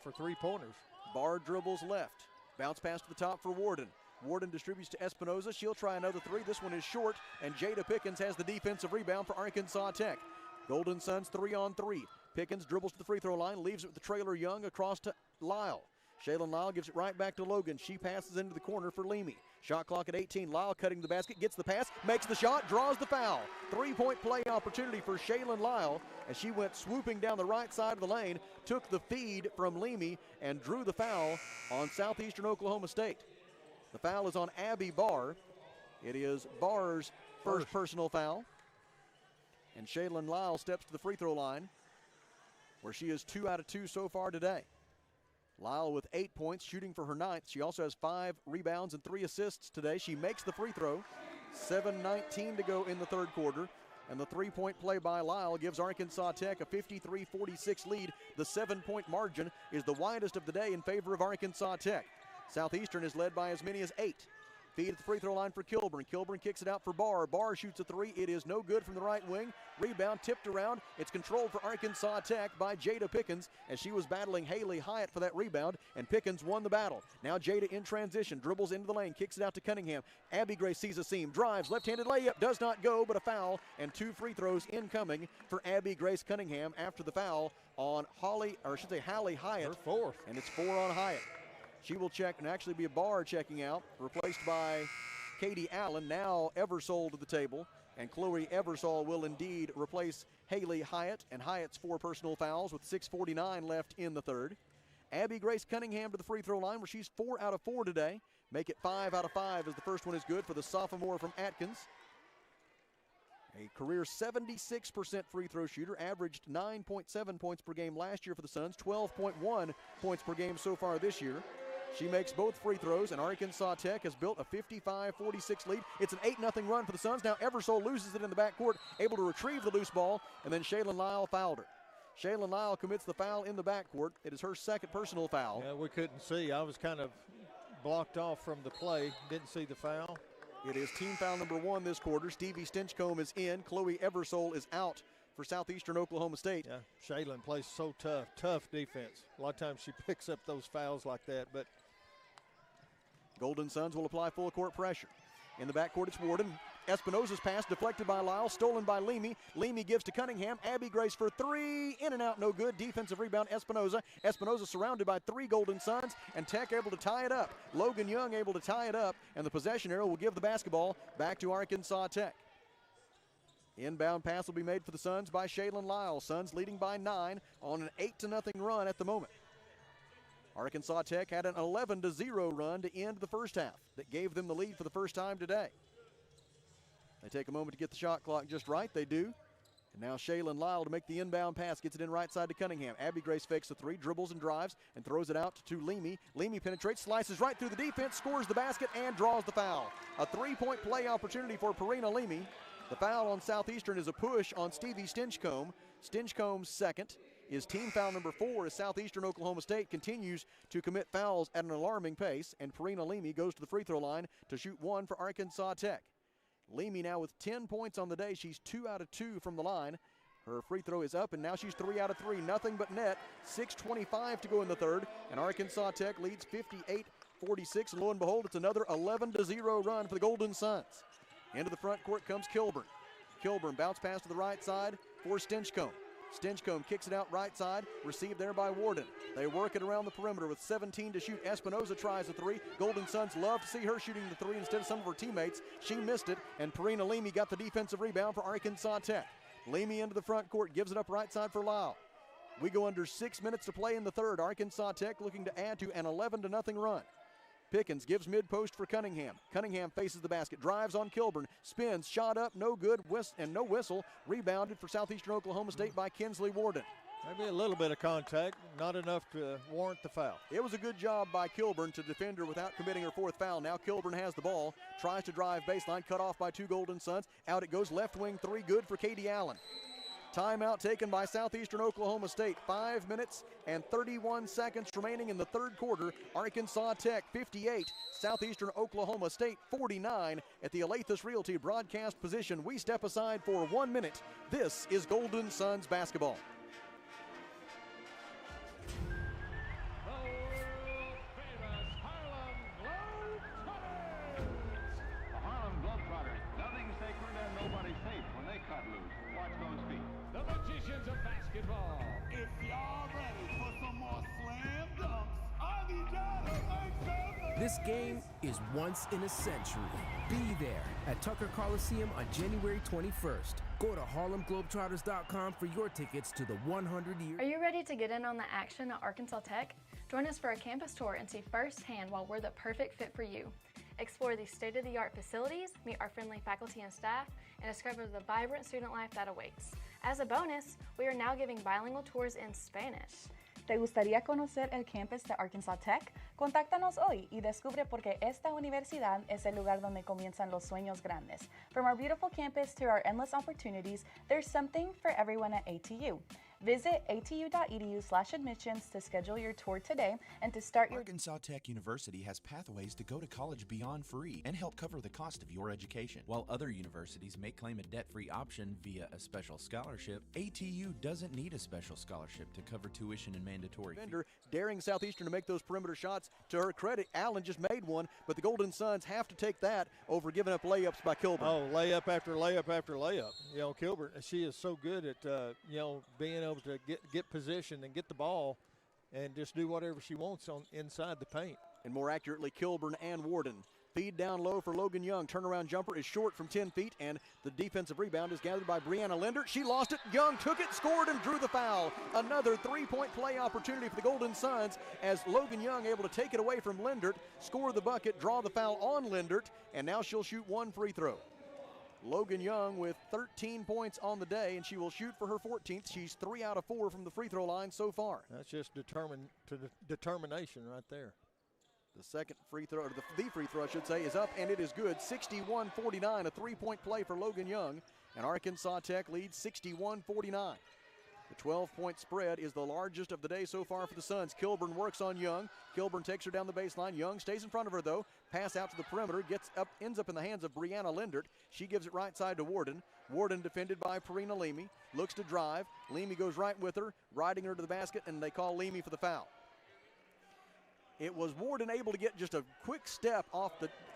[SPEAKER 9] for three-pointers.
[SPEAKER 8] Barr dribbles left. Bounce pass to the top for Warden. Warden distributes to Espinoza. She'll try another three. This one is short, and Jada Pickens has the defensive rebound for Arkansas Tech. Golden Suns 3-on-3. Pickens dribbles to the free throw line, leaves it with the trailer Young across to Lyle. Shaylin Lyle gives it right back to Logan. She passes into the corner for Leamy. Shot clock at 18. Lyle cutting the basket, gets the pass, makes the shot, draws the foul. Three-point play opportunity for Shaylin Lyle as she went swooping down the right side of the lane, took the feed from Leamy, and drew the foul on Southeastern Oklahoma State. The foul is on Abby Barr. It is Barr's first personal foul. And Shaylin Lyle steps to the free throw line, where she is 2 out of 2 so far today. Lyle with 8 points, shooting for her 9th. She also has 5 rebounds and 3 assists today. She makes the free throw. 7:19 to go in the third quarter. And the three-point play by Lyle gives Arkansas Tech a 53-46 lead. The 7-point margin is the widest of the day in favor of Arkansas Tech. Southeastern is led by as many as 8. Feed at the free throw line for Kilburn. Kilburn kicks it out for Barr. Barr shoots a three. It is no good from the right wing. Rebound tipped around. It's controlled for Arkansas Tech by Jada Pickens as she was battling Haley Hyatt for that rebound, and Pickens won the battle. Now Jada in transition, dribbles into the lane, kicks it out to Cunningham. Abby Grace sees a seam, drives, left-handed layup, does not go, but a foul, and 2 free throws incoming for Abby Grace Cunningham after the foul on Hallie Hyatt.
[SPEAKER 9] Her fourth.
[SPEAKER 8] And it's 4 on Hyatt. She will check and actually be a Barr checking out, replaced by Katie Allen. Now Eversole to the table, and Chloe Eversole will indeed replace Haley Hyatt, and Hyatt's 4 personal fouls with 6:49 left in the third. Abby Grace Cunningham to the free throw line, where she's 4 out of 4 today. Make it 5 out of 5 as the first one is good for the sophomore from Atkins. A career 76% free throw shooter, averaged 9.7 points per game last year for the Suns, 12.1 points per game so far this year. She makes both free throws, and Arkansas Tech has built a 55-46 lead. It's an 8-0 run for the Suns. Now Eversole loses it in the backcourt, able to retrieve the loose ball, and then Shaylin Lyle fouled her. Shaylin Lyle commits the foul in the backcourt. It is her second personal foul.
[SPEAKER 9] Yeah, we couldn't see. I was kind of blocked off from the play. Didn't see the foul.
[SPEAKER 8] It is team foul number 1 this quarter. Stevie Stinchcomb is in. Chloe Eversole is out for Southeastern Oklahoma State.
[SPEAKER 9] Yeah, Shaylin plays so tough defense. A lot of times she picks up those fouls like that, but
[SPEAKER 8] Golden Suns will apply full court pressure. In the backcourt, it's Warden. Espinoza's pass deflected by Lyle, stolen by Leamy. Leamy gives to Cunningham. Abby Grace for 3, in and out, no good. Defensive rebound, Espinoza. Espinoza surrounded by 3 Golden Suns, and Tech able to tie it up. Logan Young able to tie it up, and the possession arrow will give the basketball back to Arkansas Tech. Inbound pass will be made for the Suns by Shaylin Lyle. Suns leading by 9 on an 8-0 run at the moment. Arkansas Tech had an 11-0 run to end the first half that gave them the lead for the first time today. They take a moment to get the shot clock just right. They do. And now Shaylin Lyle to make the inbound pass. Gets it in right side to Cunningham. Abby Grace fakes the 3, dribbles and drives, and throws it out to Leamy. Leamy penetrates, slices right through the defense, scores the basket, and draws the foul. A 3-point play opportunity for Perina Leamy. The foul on Southeastern is a push on Stevie Stinchcomb. Stinchcomb's second is team foul number 4 as Southeastern Oklahoma State continues to commit fouls at an alarming pace, and Perina Leamy goes to the free throw line to shoot 1 for Arkansas Tech. Leamy now with 10 points on the day. She's 2 out of 2 from the line. Her free throw is up, and now she's 3 out of 3. Nothing but net. 6:25 to go in the third, and Arkansas Tech leads 58-46. And lo and behold, it's another 11-0 run for the Golden Suns. Into the front court comes Kilburn. Kilburn bounce pass to the right side for Stinchcomb. Stinchcomb kicks it out right side, received there by Warden. They work it around the perimeter with 17 to shoot. Espinoza tries a 3. Golden Suns love to see her shooting the 3 instead of some of her teammates. She missed it, and Perina Leamy got the defensive rebound for Arkansas Tech. Leamy into the front court, gives it up right side for Lyle. We go under 6 minutes to play in the third. Arkansas Tech looking to add to an 11-0 run. Pickens gives mid-post for Cunningham. Cunningham faces the basket, drives on Kilburn, spins, shot up, no good, and no whistle. Rebounded for Southeastern Oklahoma State by Kinsley Warden.
[SPEAKER 9] Maybe a little bit of contact, not enough to warrant the foul.
[SPEAKER 8] It was a good job by Kilburn to defend her without committing her fourth foul. Now Kilburn has the ball, tries to drive baseline, cut off by two Golden Suns. Out it goes, left wing three, good for Katie Allen. Timeout taken by Southeastern Oklahoma State. 5 minutes and 31 seconds remaining in the third quarter. Arkansas Tech 58, Southeastern Oklahoma State 49 at the Alathus Realty broadcast position. We step aside for 1 minute. This is Golden Suns basketball.
[SPEAKER 5] If y'all ready for some more slam dunks, I need y'all to make some.
[SPEAKER 11] This game is once in a century. Be there at Tucker Coliseum on January 21st. Go to HarlemGlobetrotters.com for your tickets to the 100-year.
[SPEAKER 22] Are you ready to get in on the action at Arkansas Tech? Join us for a campus tour and see firsthand why we're the perfect fit for you. Explore these state-of-the-art facilities, meet our friendly faculty and staff, and discover the vibrant student life that awaits. As a bonus, we are now giving bilingual tours in Spanish.
[SPEAKER 23] ¿Te gustaría conocer el campus de Arkansas Tech? Contáctanos hoy y descubre por qué esta universidad es el lugar donde comienzan los sueños grandes. From our beautiful campus to our endless opportunities, there's something for everyone at ATU. Visit atu.edu/admissions to schedule your tour today and to start your...
[SPEAKER 15] Arkansas Tech University has pathways to go to college beyond free and help cover the cost of your education. While other universities may claim a debt-free option via a special scholarship, ATU doesn't need a special scholarship to cover tuition and mandatory
[SPEAKER 8] fees. Daring Southeastern to make those perimeter shots. To her credit, Allen just made one, but the Golden Suns have to take that over giving up layups by Kilburn.
[SPEAKER 9] Oh, layup after layup after layup. You know, Kilburn, she is so good at, being able to get position and get the ball and just do whatever she wants on inside the paint.
[SPEAKER 8] And more accurately, Kilburn and Warden. Feed down low for Logan Young. Turnaround jumper is short from 10 feet, and the defensive rebound is gathered by Brianna Lindert. She lost it. Young took it, scored, and drew the foul. Another three-point play opportunity for the Golden Suns as Logan Young able to take it away from Lindert, score the bucket, draw the foul on Lindert, and now she'll shoot one free throw. Logan Young with 13 points on the day, and she will shoot for her 14th. She's 3 out of 4 from the free throw line so far.
[SPEAKER 9] That's just determination right there.
[SPEAKER 8] The second free throw, or the free throw, I should say, is up, and it is good. 61-49, a three-point play for Logan Young, and Arkansas Tech leads 61-49. The 12-point spread is the largest of the day so far for the Suns. Kilburn works on Young. Kilburn takes her down the baseline. Young stays in front of her, though. Pass out to the perimeter, ends up in the hands of Brianna Lindert. She gives it right side to Warden. Warden defended by Parina Leamy. Looks to drive. Leamy goes right with her, riding her to the basket, and they call Leamy for the foul. It was Warden able to get just a quick step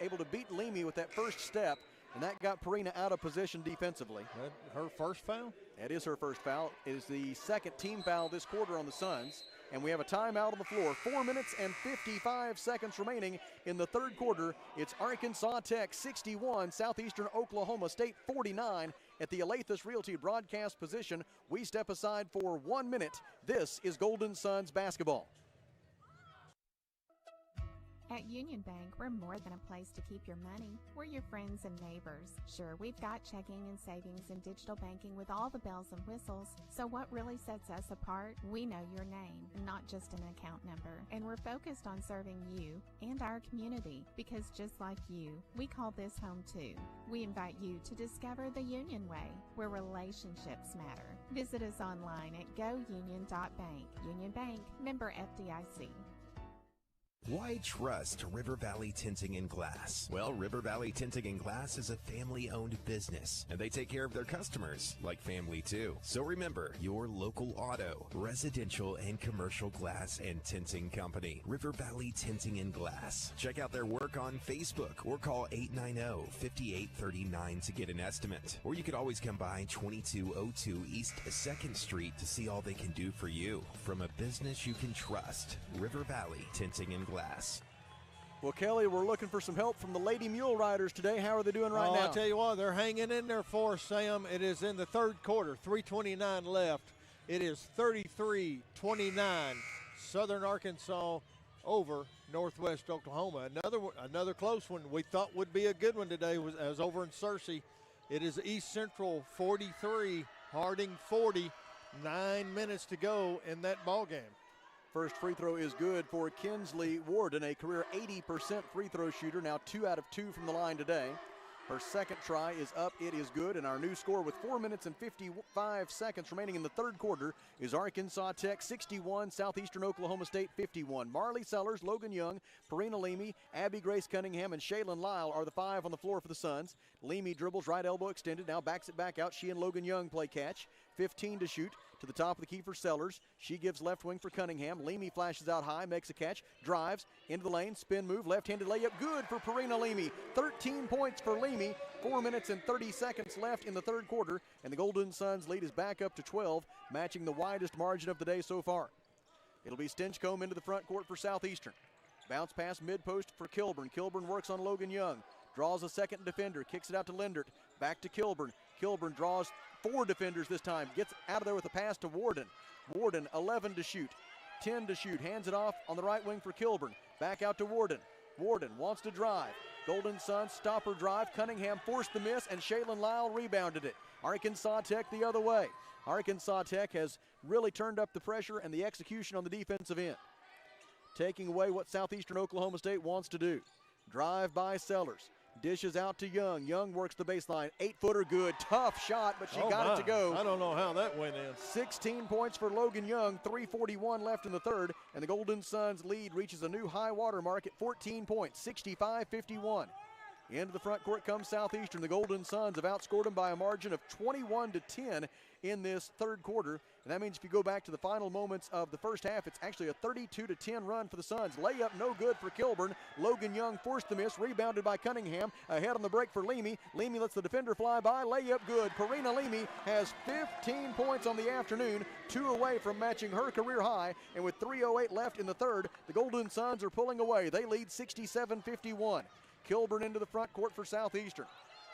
[SPEAKER 8] able to beat Leamy with that first step, and that got Parina out of position defensively.
[SPEAKER 9] Her first foul?
[SPEAKER 8] That is her first foul. It is the second team foul this quarter on the Suns, and we have a timeout on the floor. 4 minutes and 55 seconds remaining in the third quarter. It's Arkansas Tech 61, Southeastern Oklahoma State 49 at the Alathus Realty broadcast position. We step aside for 1 minute. This is Golden Suns basketball.
[SPEAKER 17] At Union Bank, we're more than a place to keep your money. We're your friends and neighbors. Sure, we've got checking and savings and digital banking with all the bells and whistles. So what really sets us apart? We know your name, not just an account number. And we're focused on serving you and our community because just like you, we call this home too. We invite you to discover the Union Way, where relationships matter. Visit us online at gounion.bank. Union Bank, member FDIC.
[SPEAKER 18] Why trust River Valley Tinting and Glass? Well, River Valley Tinting and Glass is a family-owned business, and they take care of their customers like family too. So remember, your local auto, residential, and commercial glass and tinting company, River Valley Tinting and Glass. Check out their work on Facebook or call 890-5839 to get an estimate. Or you could always come by 2202 East 2nd Street to see all they can do for you. From a business you can trust, River Valley Tinting and Glass.
[SPEAKER 8] Well, Kelly, we're looking for some help from the Lady Mule Riders today. How are they doing right now?
[SPEAKER 9] I tell you what, they're hanging in there for us, Sam. It is in the third quarter, 3:29 left. It is 33-29, Southern Arkansas over Northwest Oklahoma. Another close one we thought would be a good one today was over in Searcy. It is East Central 43, Harding 40. 9 minutes to go in that ball game.
[SPEAKER 8] First free throw is good for Kinsley Warden, a career 80% free throw shooter, now 2 out of 2 from the line today. Her second try is up. It is good. And our new score with 4 minutes and 55 seconds remaining in the third quarter is Arkansas Tech 61, Southeastern Oklahoma State 51. Marley Sellers, Logan Young, Parina Leamy, Abby Grace Cunningham, and Shaylin Lyle are the 5 on the floor for the Suns. Leamy dribbles, right elbow extended, now backs it back out. She and Logan Young play catch. 15 to shoot. To the top of the key for Sellers. She gives left wing for Cunningham. Leamy flashes out high, makes a catch, drives into the lane, spin move, left-handed layup, good for Parina Leamy. 13 points for Leamy. 4 minutes and 30 seconds left in the third quarter, and the Golden Suns lead is back up to 12, matching the widest margin of the day so far. It'll be Stinchcomb into the front court for Southeastern. Bounce pass mid-post for Kilburn. Kilburn works on Logan Young. Draws a second defender, kicks it out to Lindert. Back to Kilburn. Kilburn draws 4 defenders this time. Gets out of there with a pass to Warden. Warden, 11 to shoot. 10 to shoot. Hands it off on the right wing for Kilburn. Back out to Warden. Warden wants to drive. Golden Suns stopper drive. Cunningham forced the miss, and Shaylin Lyle rebounded it. Arkansas Tech the other way. Arkansas Tech has really turned up the pressure and the execution on the defensive end, taking away what Southeastern Oklahoma State wants to do. Drive by Sellers. Dishes out to Young. Young works the baseline. 8-footer good. Tough shot, but she got it to go.
[SPEAKER 9] I don't know how that went in.
[SPEAKER 8] 16 points for Logan Young. 3:41 left in the third, and the Golden Suns lead reaches a new high water mark at 14 points, 65-51. Into the front court comes Southeastern. The Golden Suns have outscored them by a margin of 21-10 in this third quarter. And that means if you go back to the final moments of the first half, it's actually a 32-10 run for the Suns. Layup no good for Kilburn. Logan Young forced the miss, rebounded by Cunningham. Ahead on the break for Leamy. Leamy lets the defender fly by. Layup good. Parina Leamy has 15 points on the afternoon, 2 away from matching her career high. And with 3:08 left in the third, the Golden Suns are pulling away. They lead 67-51. Kilburn into the front court for Southeastern.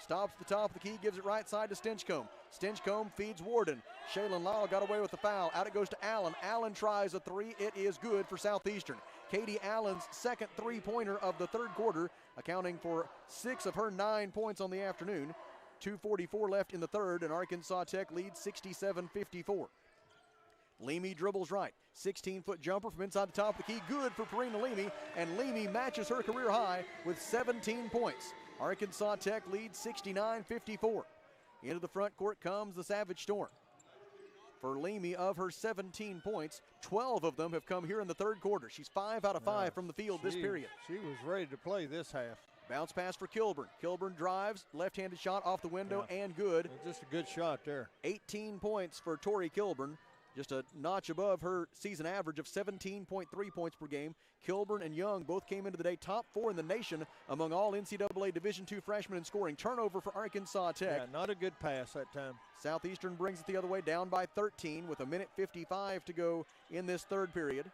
[SPEAKER 8] Stops the top of the key, gives it right side to Stinchcomb. Stinchcomb feeds Warden. Shaylin Lyle got away with the foul. Out it goes to Allen. Allen tries a 3. It is good for Southeastern. Katie Allen's second three-pointer of the third quarter, accounting for 6 of her 9 points on the afternoon. 2:44 left in the third, and Arkansas Tech leads 67-54. Leamy dribbles right. 16-foot jumper from inside the top of the key. Good for Parina Leamy, and Leamy matches her career high with 17 points. Arkansas Tech leads 69-54. Into the front court comes the Savage Storm. For Leamy, of her 17 points, 12 of them have come here in the third quarter. She's 5 out of 5 from the field this period.
[SPEAKER 9] She was ready to play this half.
[SPEAKER 8] Bounce pass for Kilburn. Kilburn drives, left-handed shot off the window and good.
[SPEAKER 9] Just a good shot there.
[SPEAKER 8] 18 points for Tori Kilburn. Just a notch above her season average of 17.3 points per game. Kilburn and Young both came into the day top 4 in the nation among all NCAA Division II freshmen in scoring. Turnover for Arkansas Tech.
[SPEAKER 9] Yeah, not a good pass that time.
[SPEAKER 8] Southeastern brings it the other way, down by 13 with 1:55 to go in this third period.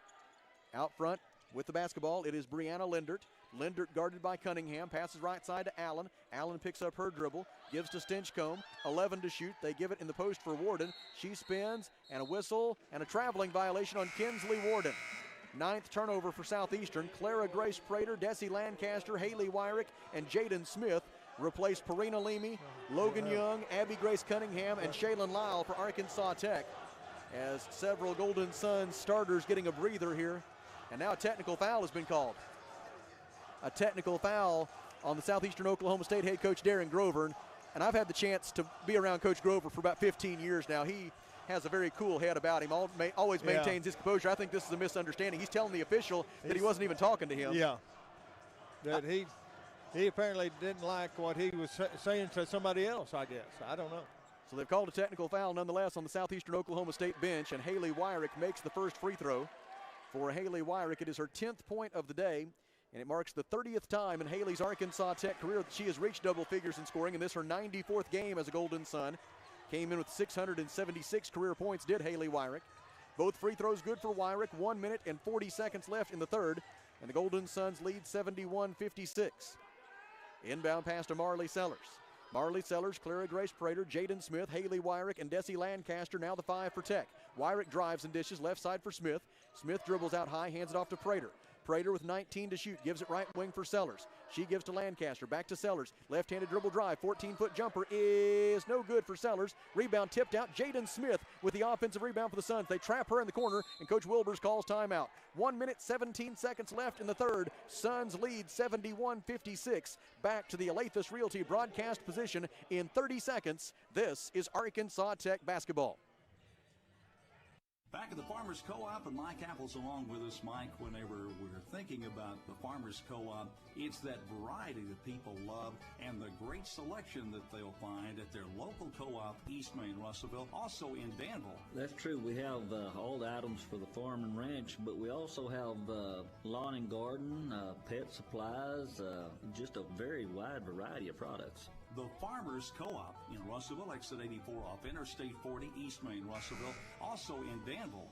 [SPEAKER 8] Out front with the basketball, it is Brianna Lindert. Lindert guarded by Cunningham, passes right side to Allen. Allen picks up her dribble, gives to Stinchcomb, 11 to shoot. They give it in the post for Warden. She spins, and a whistle, and a traveling violation on Kinsley Warden. 9th turnover for Southeastern. Clara Grace Prater, Desi Lancaster, Haley Wyrick, and Jaden Smith replace Parina Leamy, Logan Young, Abby Grace Cunningham, and Shaylin Lyle for Arkansas Tech, as several Golden Suns starters getting a breather here. And now a technical foul has been called. A technical foul on the Southeastern Oklahoma State head coach Darren Grover. And I've had the chance to be around Coach Grover for about 15 years now. He has a very cool head about him, always maintains his composure. I think this is a misunderstanding. He's telling the official that he wasn't even talking to him.
[SPEAKER 9] Yeah, that he apparently didn't like what he was saying to somebody else, I guess. I don't know.
[SPEAKER 8] So they've called a technical foul nonetheless on the Southeastern Oklahoma State bench, and Haley Wyrick makes the first free throw. For Haley Wyrick, it is her 10th point of the day, and it marks the 30th time in Haley's Arkansas Tech career that she has reached double figures in scoring, and this her 94th game as a Golden Sun. Came in with 676 career points, did Haley Wyrick. Both free throws good for Wyrick. 1 minute and 40 seconds left in the third, and the Golden Suns lead 71-56. Inbound pass to Marley Sellers. Marley Sellers, Clara Grace Prater, Jaden Smith, Haley Wyrick, and Desi Lancaster, now the 5 for Tech. Wyrick drives and dishes left side for Smith. Smith dribbles out high, hands it off to Prater. Prater with 19 to shoot, gives it right wing for Sellers. She gives to Lancaster, back to Sellers. Left-handed dribble drive, 14-foot jumper is no good for Sellers. Rebound tipped out. Jaden Smith with the offensive rebound for the Suns. They trap her in the corner, and Coach Wilbers calls timeout. 1 minute, 17 seconds left in the third. Suns lead 71-56. Back to the Alathus Realty broadcast position in 30 seconds. This is Arkansas Tech basketball.
[SPEAKER 12] Back at the Farmers Co-op, and Mike Apple's along with us. Mike, whenever we're thinking about the Farmers Co-op, it's that variety that people love and the great selection that they'll find at their local co-op, East Main, Russellville, also in Danville.
[SPEAKER 16] That's true. We have all the items for the farm and ranch, but we also have lawn and garden, pet supplies, just a very wide variety of products.
[SPEAKER 12] The Farmers Co-op in Russellville, exit 84 off Interstate 40, East Main, Russellville, also in Danville.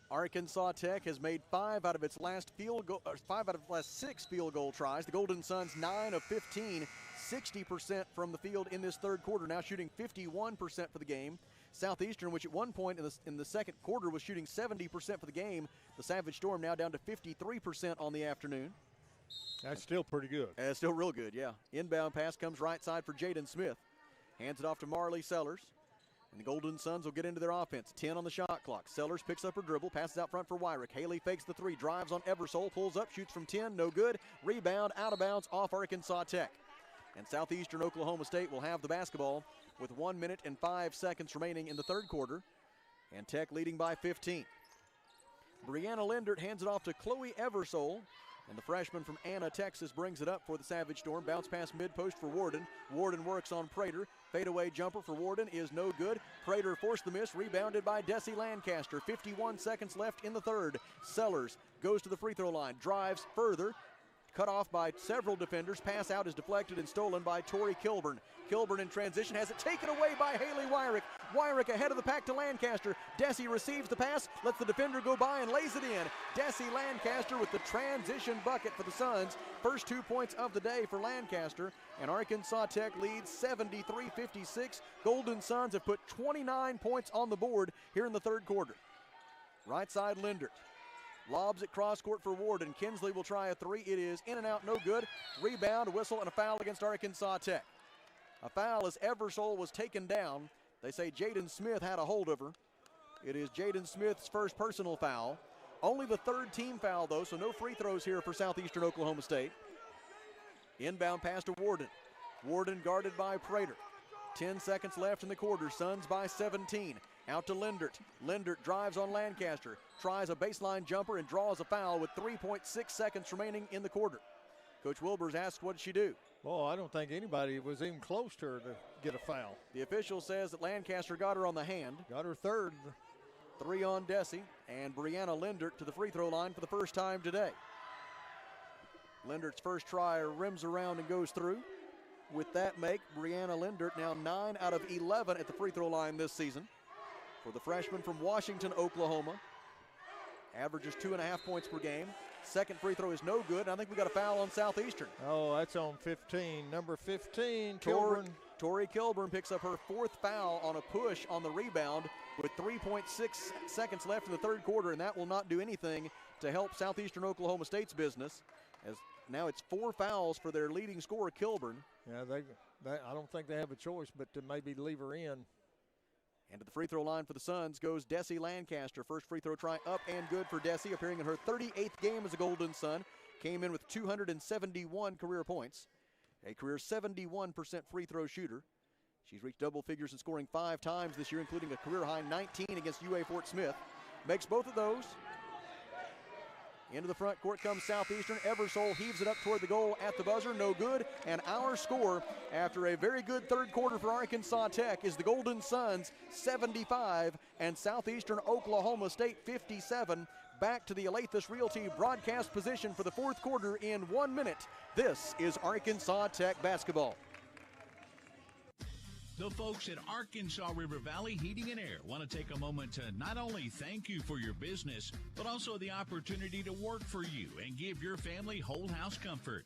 [SPEAKER 8] Arkansas Tech has made 5 out of its last 6 field goal tries. The Golden Suns 9 of 15, 60% from the field in this third quarter, now shooting 51% for the game. Southeastern, which at one point in the second quarter was shooting 70% for the game, the Savage Storm now down to 53% on the afternoon.
[SPEAKER 9] That's still pretty good.
[SPEAKER 8] That's still real good, yeah. Inbound pass comes right side for Jaden Smith. Hands it off to Marley Sellers. And the Golden Suns will get into their offense. 10 on the shot clock. Sellers picks up her dribble, passes out front for Wyrick. Haley fakes the 3, drives on Eversole, pulls up, shoots from 10, no good. Rebound out of bounds off Arkansas Tech. And Southeastern Oklahoma State will have the basketball with 1 minute and 5 seconds remaining in the third quarter. And Tech leading by 15. Brianna Lindert hands it off to Chloe Eversole. And the freshman from Anna, Texas, brings it up for the Savage Storm. Bounce pass mid-post for Warden. Warden works on Prater. Fadeaway jumper for Warden is no good. Prater forced the miss, rebounded by Desi Lancaster. 51 seconds left in the third. Sellers goes to the free throw line, drives further. Cut off by several defenders. Pass out is deflected and stolen by Tori Kilburn. Kilburn in transition has it taken away by Haley Wyrick. Wyrick ahead of the pack to Lancaster. Desi receives the pass, lets the defender go by and lays it in. Desi Lancaster with the transition bucket for the Suns. First 2 points of the day for Lancaster. And Arkansas Tech leads 73-56. Golden Suns have put 29 points on the board here in the third quarter. Right side Lindert. Lobs at cross court for Warden. Kinsley will try a 3. It is in and out, no good. Rebound, a whistle, and a foul against Arkansas Tech. A foul as Eversole was taken down. They say Jaden Smith had a hold of her. It is Jaden Smith's first personal foul. Only the third team foul, though, so no free throws here for Southeastern Oklahoma State. Inbound pass to Warden. Warden guarded by Prater. 10 seconds left in the quarter. Suns by 17. Out to Lindert. Lindert drives on Lancaster. Tries a baseline jumper and draws a foul with 3.6 seconds remaining in the quarter. Coach Wilbers asked, what did she do?
[SPEAKER 9] Well, I don't think anybody was even close to her to get a foul.
[SPEAKER 8] The official says that Lancaster got her on the hand.
[SPEAKER 9] Got her third.
[SPEAKER 8] 3 on Desi, and Brianna Lindert to the free throw line for the first time today. Lindert's first try rims around and goes through. With that make, Brianna Lindert now 9 out of 11 at the free throw line this season. For the freshman from Washington, Oklahoma. Averages 2.5 points per game. Second free throw is no good. I think we got a foul on Southeastern.
[SPEAKER 9] Oh, that's on 15. Number 15, Kilburn.
[SPEAKER 8] Tori Kilburn picks up her 4th foul on a push on the rebound with 3.6 seconds left in the third quarter, and that will not do anything to help Southeastern Oklahoma State's business, as now it's 4 fouls for their leading scorer, Kilburn.
[SPEAKER 9] Yeah, I don't think they have a choice but to maybe leave her in.
[SPEAKER 8] And to the free throw line for the Suns goes Desi Lancaster. First free throw try up and good for Desi, appearing in her 38th game as a Golden Sun. Came in with 271 career points. A career 71% free throw shooter. She's reached double figures in scoring 5 times this year, including a career high 19 against UA Fort Smith. Makes both of those. Into the front court comes Southeastern. Eversole heaves it up toward the goal at the buzzer. No good. And our score after a very good third quarter for Arkansas Tech is the Golden Suns 75 and Southeastern Oklahoma State 57. Back to the Alathus Realty broadcast position for the fourth quarter in 1 minute. This is Arkansas Tech basketball.
[SPEAKER 19] The folks at Arkansas River Valley Heating and Air want to take a moment to not only thank you for your business, but also the opportunity to work for you and give your family whole house comfort.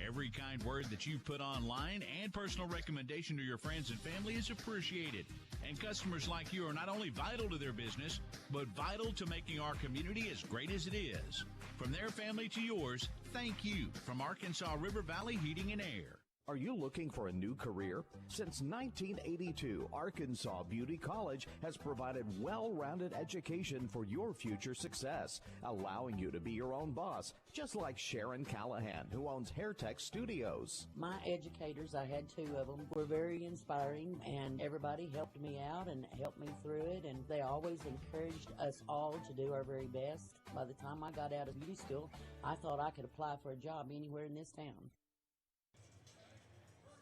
[SPEAKER 19] Every kind word that you put online and personal recommendation to your friends and family is appreciated. And customers like you are not only vital to their business, but vital to making our community as great as it is. From their family to yours, thank you from Arkansas River Valley Heating and Air.
[SPEAKER 14] Are you looking for a new career? Since 1982, Arkansas Beauty College has provided well-rounded education for your future success, allowing you to be your own boss, just like Sharon Callahan, who owns HairTech Studios.
[SPEAKER 20] My educators, I had 2 of them, were very inspiring, and everybody helped me out and helped me through it, and they always encouraged us all to do our very best. By the time I got out of beauty school, I thought I could apply for a job anywhere in this town.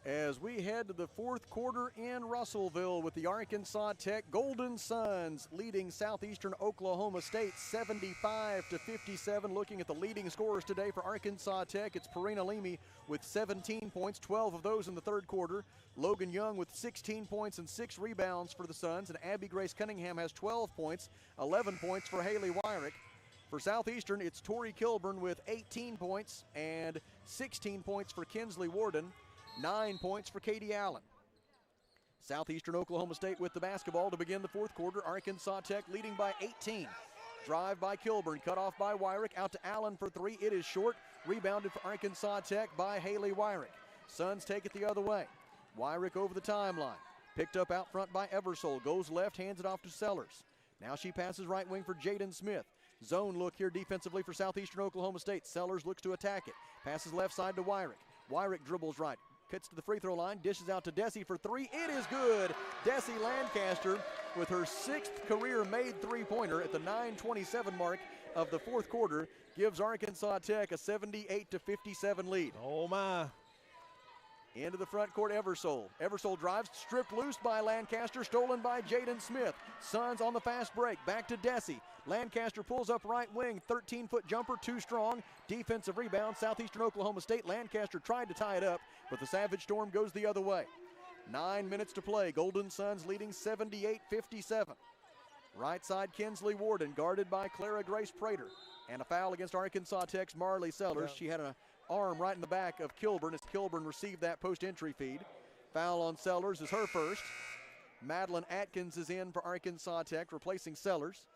[SPEAKER 8] As we head to the 4th quarter in Russellville with the Arkansas Tech Golden Suns leading Southeastern Oklahoma State 75-57. Looking at the leading scorers today for Arkansas Tech, it's Perina Lemy with 17 points, 12 of those in the 3rd quarter. Logan Young with 16 points and 6 rebounds for the Suns, and Abby Grace Cunningham has 12 points, 11 points for Haley Wyrick. For Southeastern, it's Tori Kilburn with 18 points and 16 points for Kinsley Warden. 9 points for Katie Allen. Southeastern Oklahoma State with the basketball to begin the 4th quarter. Arkansas Tech leading by 18. Drive by Kilburn, cut off by Wyrick, out to Allen for 3. It is short. Rebounded for Arkansas Tech by Haley Wyrick. Suns take it the other way. Wyrick over the timeline. Picked up out front by Eversole. Goes left, hands it off to Sellers. Now she passes right wing for Jaden Smith. Zone look here defensively for Southeastern Oklahoma State. Sellers looks to attack it. Passes left side to Wyrick. Wyrick dribbles right. Cuts to the free throw line, dishes out to Desi for 3. It is good. Desi Lancaster with her 6th career made three-pointer at the 9:27 mark of the 4th quarter gives Arkansas Tech a 78-57 lead.
[SPEAKER 9] Oh my.
[SPEAKER 8] Into the front court, Eversole. Eversole drives, stripped loose by Lancaster, stolen by Jaden Smith. Suns on the fast break, back to Desi. Lancaster pulls up right wing, 13-foot jumper, too strong. Defensive rebound, Southeastern Oklahoma State. Lancaster tried to tie it up, but the Savage Storm goes the other way. 9 minutes to play, Golden Suns leading 78-57. Right side, Kinsley Warden, guarded by Clara Grace Prater. And a foul against Arkansas Tech's Marley Sellers. She had an arm right in the back of Kilburn as Kilburn received that post-entry feed. Foul on Sellers is her first. Madeline Atkins is in for Arkansas Tech, replacing Sellers.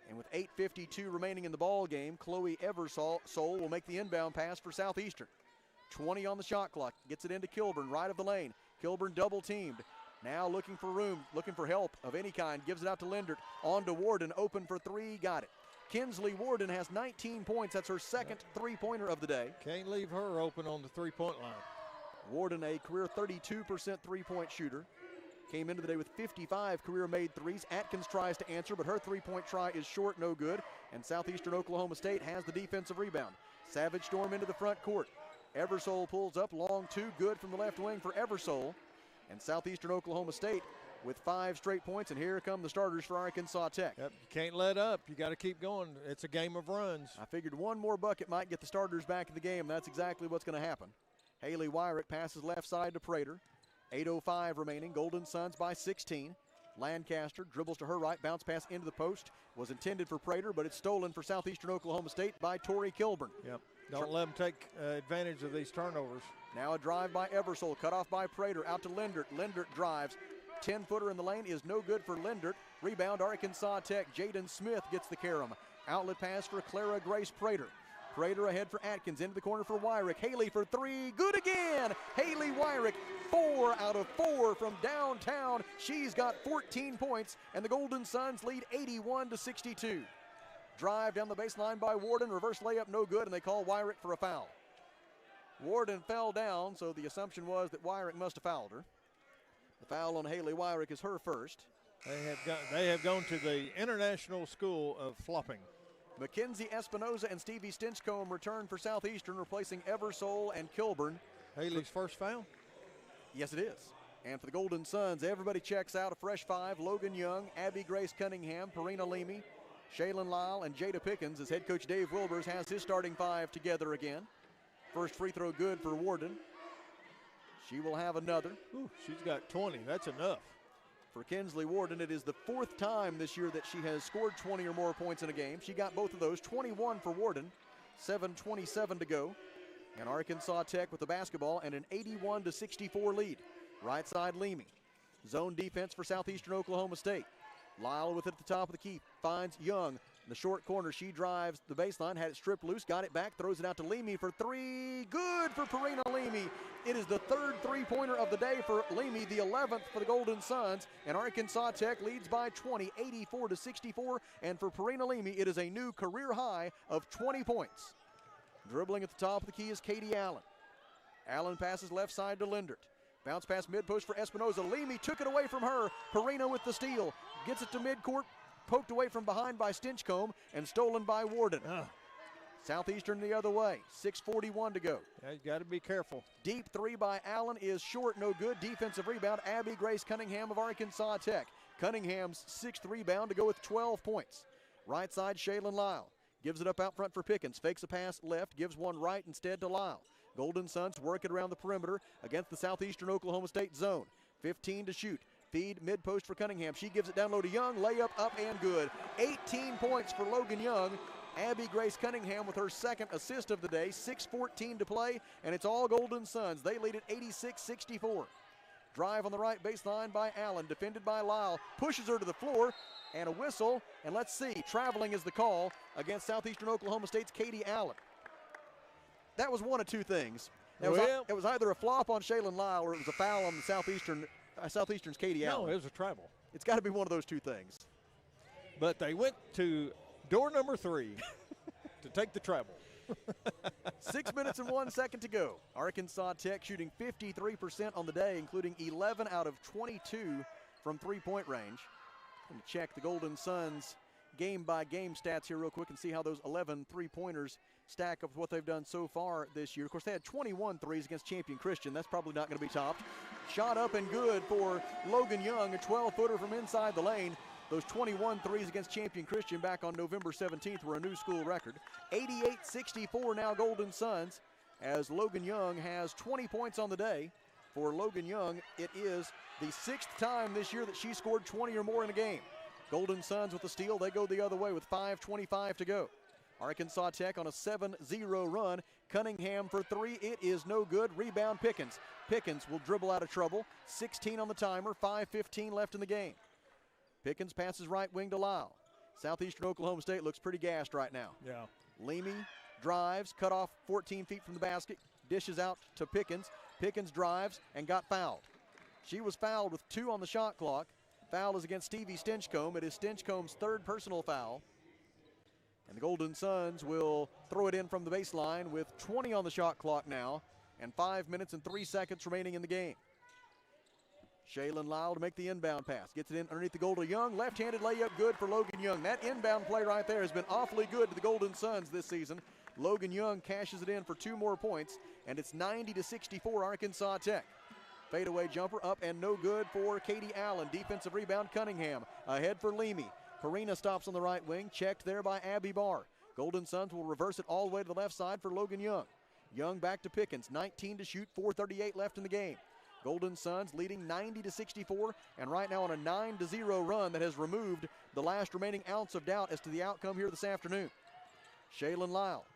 [SPEAKER 8] And with 8:52 remaining in the ball game, Chloe Eversole will make the inbound pass for Southeastern. 20 on the shot clock, gets it into Kilburn, right of the lane. Kilburn double teamed. Now looking for room, looking for help of any kind. Gives it out to Lindert, on to Warden, open for 3, got it. Kinsley Warden has 19 points. That's her 2nd three-pointer of the day.
[SPEAKER 9] Can't leave her open on the three-point line.
[SPEAKER 8] Warden, a career 32% three-point shooter. Came into the day with 55 career-made threes. Atkins tries to answer, but her three-point try is short, no good. And Southeastern Oklahoma State has the defensive rebound. Savage Storm into the front court. Eversole pulls up, long 2, good from the left wing for Eversole. And Southeastern Oklahoma State with 5 straight points, and here come the starters for Arkansas Tech.
[SPEAKER 9] Yep, you can't let up. You got to keep going. It's a game of runs.
[SPEAKER 8] I figured one more bucket might get the starters back in the game. That's exactly what's going to happen. Haley Wyrick passes left side to Prater. 8:05 remaining. Golden Suns by 16. Lancaster dribbles to her right. Bounce pass into the post. Was intended for Prater, but it's stolen for Southeastern Oklahoma State by Tori Kilburn.
[SPEAKER 9] Yep. Don't let them take advantage of these turnovers.
[SPEAKER 8] Now a drive by Eversole. Cut off by Prater. Out to Lindert. Lindert drives. 10-footer in the lane is no good for Lindert. Rebound Arkansas Tech. Jaden Smith gets the carom. Outlet pass for Clara Grace Prater. Prater ahead for Atkins. Into the corner for Wyrick. Haley for 3. Good again. Haley Wyrick, 4 out of 4 from downtown. She's got 14 points, and the Golden Suns lead 81-62. Drive down the baseline by Warden. Reverse layup, no good, and they call Wyrick for a foul. Warden fell down, so the assumption was that Wyrick must have fouled her. The foul on Haley Wyrick is her first.
[SPEAKER 9] They have gone to the International School of Flopping.
[SPEAKER 8] Mackenzie Espinoza and Stevie Stinchcomb return for Southeastern, replacing Eversole and Kilburn.
[SPEAKER 9] Haley's first foul?
[SPEAKER 8] Yes, it is. And for the Golden Suns, everybody checks out. A fresh 5, Logan Young, Abby Grace Cunningham, Perina Lemy, Shaylin Lyle, and Jada Pickens, as head coach Dave Wilbers has his starting 5 together again. First free throw good for Warden. She will have another.
[SPEAKER 9] Ooh, she's got 20. That's enough.
[SPEAKER 8] For Kinsley Warden, it is the 4th time this year that she has scored 20 or more points in a game. She got both of those, 21 for Warden, 7:27 to go. And Arkansas Tech with the basketball and an 81-64 lead. Right side Leamy. Zone defense for Southeastern Oklahoma State. Lyle with it at the top of the key. Finds Young. In the short corner, she drives the baseline, had it stripped loose, got it back, throws it out to Leamy for three. Good for Perina Leamy. It is the third three-pointer of the day for Leamy, the 11th for the Golden Suns, and Arkansas Tech leads by 20, 84-64, and for Perina Leamy, it is a new career high of 20 points. Dribbling at the top of the key is Katie Allen. Allen passes left side to Lindert. Bounce pass mid-post for Espinoza. Leamy took it away from her. Perina with the steal. Gets it to midcourt. Poked away from behind by Stinchcomb and stolen by Warden. Southeastern the other way. 6:41 to go.
[SPEAKER 9] Yeah, you got to be careful.
[SPEAKER 8] Deep three by Allen is short, no good. Defensive rebound, Abby Grace Cunningham of Arkansas Tech. Cunningham's sixth rebound to go with 12 points. Right side, Shaylin Lyle. Gives it up out front for Pickens. Fakes a pass left, gives one right instead to Lyle. Golden Suns work it around the perimeter against the Southeastern Oklahoma State zone. 15 to shoot. Feed mid-post for Cunningham. She gives it down low to Young. Layup up and good. 18 points for Logan Young. Abby Grace Cunningham with her second assist of the day. 6:14 to play, and it's all Golden Suns. They lead at 86-64. Drive on the right baseline by Allen. Defended by Lyle. Pushes her to the floor. And a whistle. And let's see. Traveling is the call against Southeastern Oklahoma State's Katie Allen. That was one of two things. It was either a flop on Shaylin Lyle or it was a foul on the Southeastern's Katie Allen.
[SPEAKER 9] No, it was a travel.
[SPEAKER 8] It's got to be one of those two things.
[SPEAKER 9] But they went to door number 3 to take the travel.
[SPEAKER 8] 6 minutes and 1 second to go. Arkansas Tech shooting 53% on the day, including 11 out of 22 from three-point range. Going to check the Golden Suns game-by-game stats here real quick and see how those 11 three-pointers stack up with what they've done so far this year. Of course, they had 21 threes against Champion Christian. That's probably not going to be topped. Shot up and good for Logan Young, a 12-footer from inside the lane. Those 21 threes against Champion Christian back on November 17th were a new school record. 88-64 now Golden Suns, as Logan Young has 20 points on the day. For Logan Young, it is the sixth time this year that she scored 20 or more in a game. Golden Suns with the steal. They go the other way with 5:25 to go. Arkansas Tech on a 7-0 run. Cunningham for three. It is no good. Rebound Pickens. Pickens will dribble out of trouble. 16 on the timer. 5:15 left in the game. Pickens passes right wing to Lyle. Southeastern Oklahoma State looks pretty gassed right now.
[SPEAKER 9] Yeah.
[SPEAKER 8] Leamy drives, cut off 14 feet from the basket, dishes out to Pickens. Pickens drives and got fouled. She was fouled with 2 on the shot clock. Foul is against Stevie Stinchcomb. It is Stinchcomb's third personal foul. And the Golden Suns will throw it in from the baseline with 20 on the shot clock now and 5 minutes and 3 seconds remaining in the game. Shaylin Lyle to make the inbound pass. Gets it in underneath the goal to Young. Left-handed layup good for Logan Young. That inbound play right there has been awfully good to the Golden Suns this season. Logan Young cashes it in for 2 more points, and it's 90-64 Arkansas Tech. Fadeaway jumper up and no good for Katie Allen. Defensive rebound Cunningham. Ahead for Leamy. Perina stops on the right wing. Checked there by Abby Barr. Golden Suns will reverse it all the way to the left side for Logan Young. Young back to Pickens. 19 to shoot. 4:38 left in the game. Golden Suns leading 90-64 and right now on a 9-0 run that has removed the last remaining ounce of doubt as to the outcome here this afternoon. Shaylin Lyle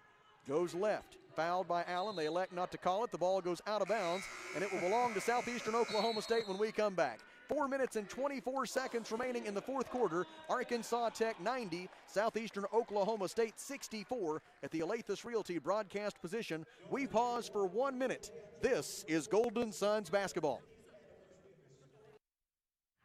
[SPEAKER 8] goes left. Fouled by Allen. They elect not to call it. The ball goes out of bounds, and it will belong to Southeastern Oklahoma State when we come back. 4 minutes and 24 seconds remaining in the fourth quarter. Arkansas Tech 90, Southeastern Oklahoma State 64 at the Alathus Realty broadcast position. We pause for 1 minute. This is Golden Suns basketball.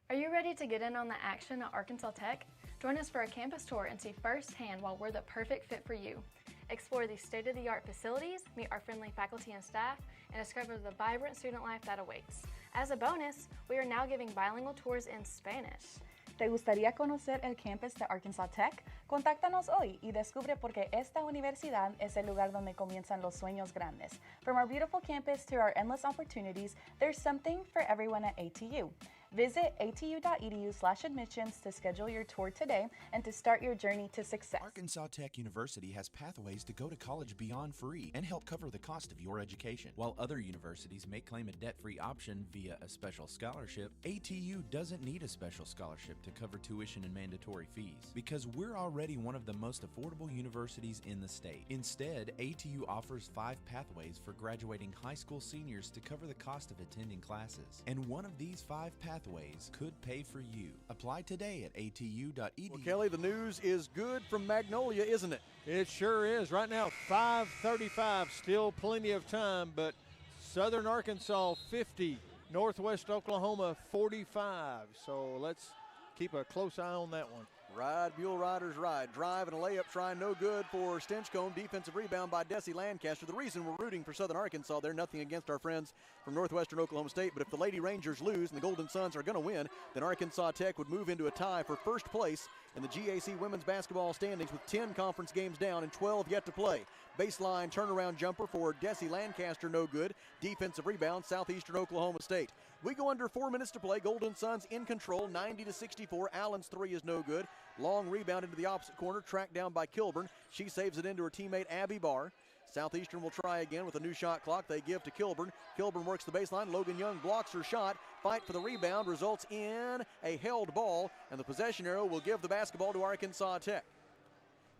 [SPEAKER 22] Are you ready to get in on the action at Arkansas Tech? Join us for a campus tour and see firsthand why we're the perfect fit for you. Explore these state-of-the-art facilities, meet our friendly faculty and staff, and discover the vibrant student life that awaits. As a bonus, we are now giving bilingual tours in Spanish.
[SPEAKER 23] ¿Te gustaría conocer el campus de Arkansas Tech? Contáctanos hoy y descubre por qué esta universidad es el lugar donde comienzan los sueños grandes. From our beautiful campus to our endless opportunities, there's something for everyone at ATU. Visit atu.edu/admissions to schedule your tour today and to start your journey to success.
[SPEAKER 15] Arkansas Tech University has pathways to go to college beyond free and help cover the cost of your education. While other universities may claim a debt-free option via a special scholarship, ATU doesn't need a special scholarship to cover tuition and mandatory fees because we're already one of the most affordable universities in the state. Instead, ATU offers 5 pathways for graduating high school seniors to cover the cost of attending classes. And one of these 5 pathways pathways could pay for you. Apply today at atu.edu.
[SPEAKER 8] Well, Kelly, the news is good from Magnolia, isn't it?
[SPEAKER 9] It sure is. Right now, 5:35, still plenty of time, but Southern Arkansas 50, Northwest Oklahoma 45. So let's keep a close eye on that one.
[SPEAKER 8] Ride, Mule Riders ride. Drive and a layup try, no good for Stinchcomb. Defensive rebound by Desi Lancaster. The reason we're rooting for Southern Arkansas, they're nothing against our friends from Northwestern Oklahoma State, but if the Lady Rangers lose and the Golden Suns are going to win, then Arkansas Tech would move into a tie for first place in the GAC women's basketball standings with 10 conference games down and 12 yet to play. Baseline turnaround jumper for Desi Lancaster, no good. Defensive rebound, Southeastern Oklahoma State. We go under 4 minutes to play. Golden Suns in control, 90-64. Allen's three is no good. Long rebound into the opposite corner, tracked down by Kilburn. She saves it into her teammate Abby Barr. Southeastern will try again with a new shot clock. They give to Kilburn. Kilburn works the baseline. Logan Young blocks her shot. Fight for the rebound results in a held ball, and the possession arrow will give the basketball to Arkansas Tech.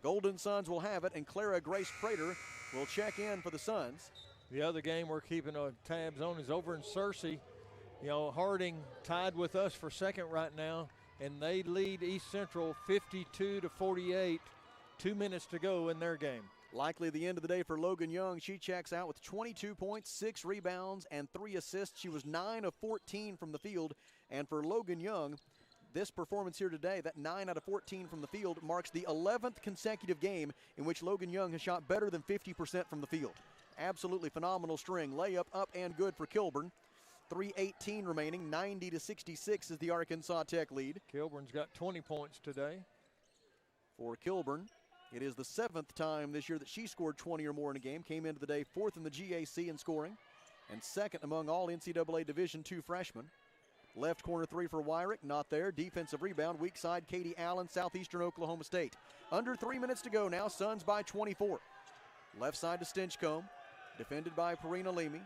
[SPEAKER 8] Golden Suns will have it, and Clara Grace Prater will check in for the Suns.
[SPEAKER 9] The other game we're keeping tabs on is over in Searcy. You know, Harding tied with us for second right now, and they lead East Central 52-48. 2 minutes to go in their game.
[SPEAKER 8] Likely the end of the day for Logan Young. She checks out with 22 points, 6 rebounds, and 3 assists. She was 9 of 14 from the field. And for Logan Young, this performance here today, that 9 out of 14 from the field, marks the 11th consecutive game in which Logan Young has shot better than 50% from the field. Absolutely phenomenal string. Layup up and good for Kilburn. 3:18 remaining, 90-66 is the Arkansas Tech lead.
[SPEAKER 9] Kilburn's got 20 points today.
[SPEAKER 8] For Kilburn, it is the 7th time this year that she scored 20 or more in a game. Came into the day 4th in the GAC in scoring and 2nd among all NCAA Division II freshmen. Left corner three for Wyrick, not there. Defensive rebound, weak side, Katie Allen, Southeastern Oklahoma State. Under 3 minutes to go now, Suns by 24. Left side to Stinchcomb, defended by Parina Leamy.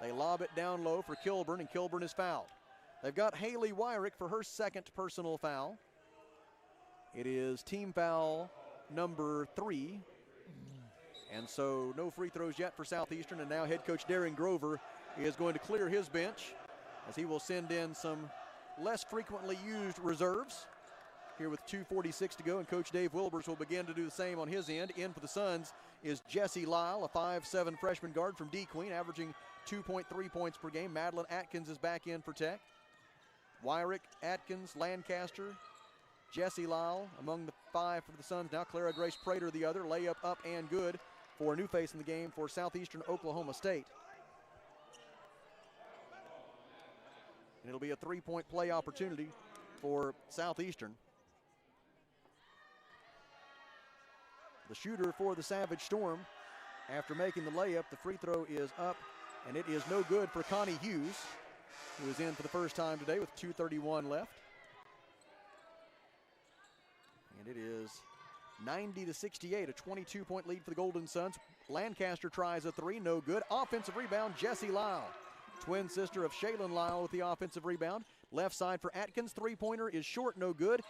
[SPEAKER 8] They lob it down low for Kilburn, and Kilburn is fouled. They've got Haley Wyrick for her 2nd personal foul. It is team foul number 3. And so no free throws yet for Southeastern, and now head coach Darren Grover is going to clear his bench as he will send in some less frequently used reserves here with 2:46 to go, and Coach Dave Wilbers will begin to do the same on his end. In for the Suns is Jessie Lyle, a 5'7" freshman guard from D Queen, averaging 2.3 points per game. Madeline Atkins is back in for Tech. Wyrick, Atkins, Lancaster, Jessie Lyle among the 5 for the Suns. Now Clara Grace Prater the other. Layup up and good for a new face in the game for Southeastern Oklahoma State. And it'll be a 3-point play opportunity for Southeastern. The shooter for the Savage Storm, after making the layup, the free throw is up, and it is no good for Connie Hughes, who is in for the first time today with 2:31 left. And it is 90-68, a 22-point lead for the Golden Suns. Lancaster tries a 3, no good. Offensive rebound, Jessie Lyle. Twin sister of Shaylin Lyle with the offensive rebound. Left side for Atkins, three-pointer is short, no good.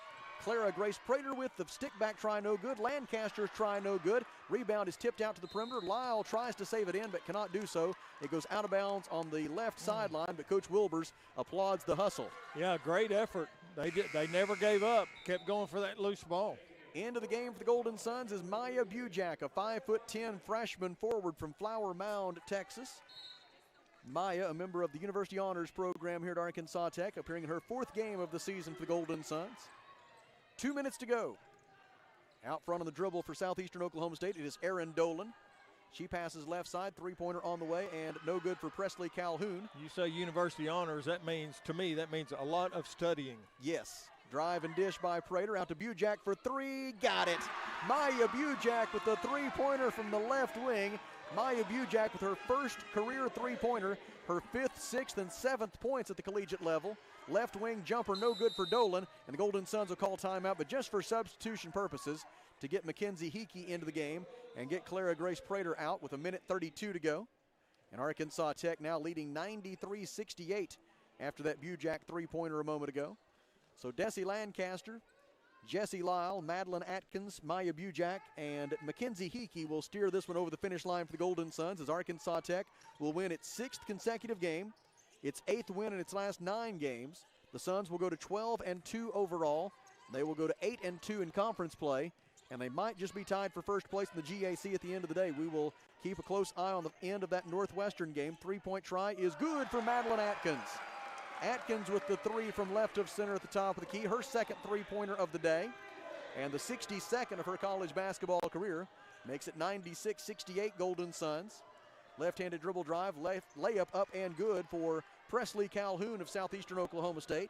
[SPEAKER 8] Clara Grace Prater with the stick back try, no good. Lancaster's try, no good. Rebound is tipped out to the perimeter. Lyle tries to save it in, but cannot do so. It goes out of bounds on the left sideline, but Coach Wilbers applauds the hustle.
[SPEAKER 9] Yeah, great effort. They never gave up, kept going for that loose ball.
[SPEAKER 8] Into the game for the Golden Suns is Maya Bujak, a 5'10" freshman forward from Flower Mound, Texas. Maya, a member of the University Honors Program here at Arkansas Tech, appearing in her 4th game of the season for the Golden Suns. 2 minutes to go. Out front on the dribble for Southeastern Oklahoma State, it is Erin Dolan. She passes left side, three-pointer on the way, and no good for Presley Calhoun.
[SPEAKER 9] You say University Honors, that means a lot of studying.
[SPEAKER 8] Yes. Drive and dish by Prater, out to Bujak for 3, got it. Maya Bujak with the three-pointer from the left wing. Maya Bujak with her first career three-pointer, her 5th, 6th, and 7th points at the collegiate level. Left wing jumper, no good for Dolan, and the Golden Suns will call timeout, but just for substitution purposes to get Mackenzie Hickey into the game and get Clara Grace Prater out with 1:32 to go. And Arkansas Tech now leading 93-68 after that Bujak three-pointer a moment ago. So Desi Lancaster, Jessie Lyle, Madeline Atkins, Maya Bujak, and Mackenzie Hickey will steer this one over the finish line for the Golden Suns as Arkansas Tech will win its 6th consecutive game, its 8th win in its last 9 games, The Suns will go to 12-2 overall. They will go to 8-2 in conference play, and they might just be tied for first place in the GAC at the end of the day. We will keep a close eye on the end of that Northwestern game. Three-point try is good for Madeline Atkins. Atkins with the three from left of center at the top of the key, her second three-pointer of the day, and the 62nd of her college basketball career. Makes it 96-68 Golden Suns. Left-handed dribble drive, layup up and good for Presley Calhoun of Southeastern Oklahoma State.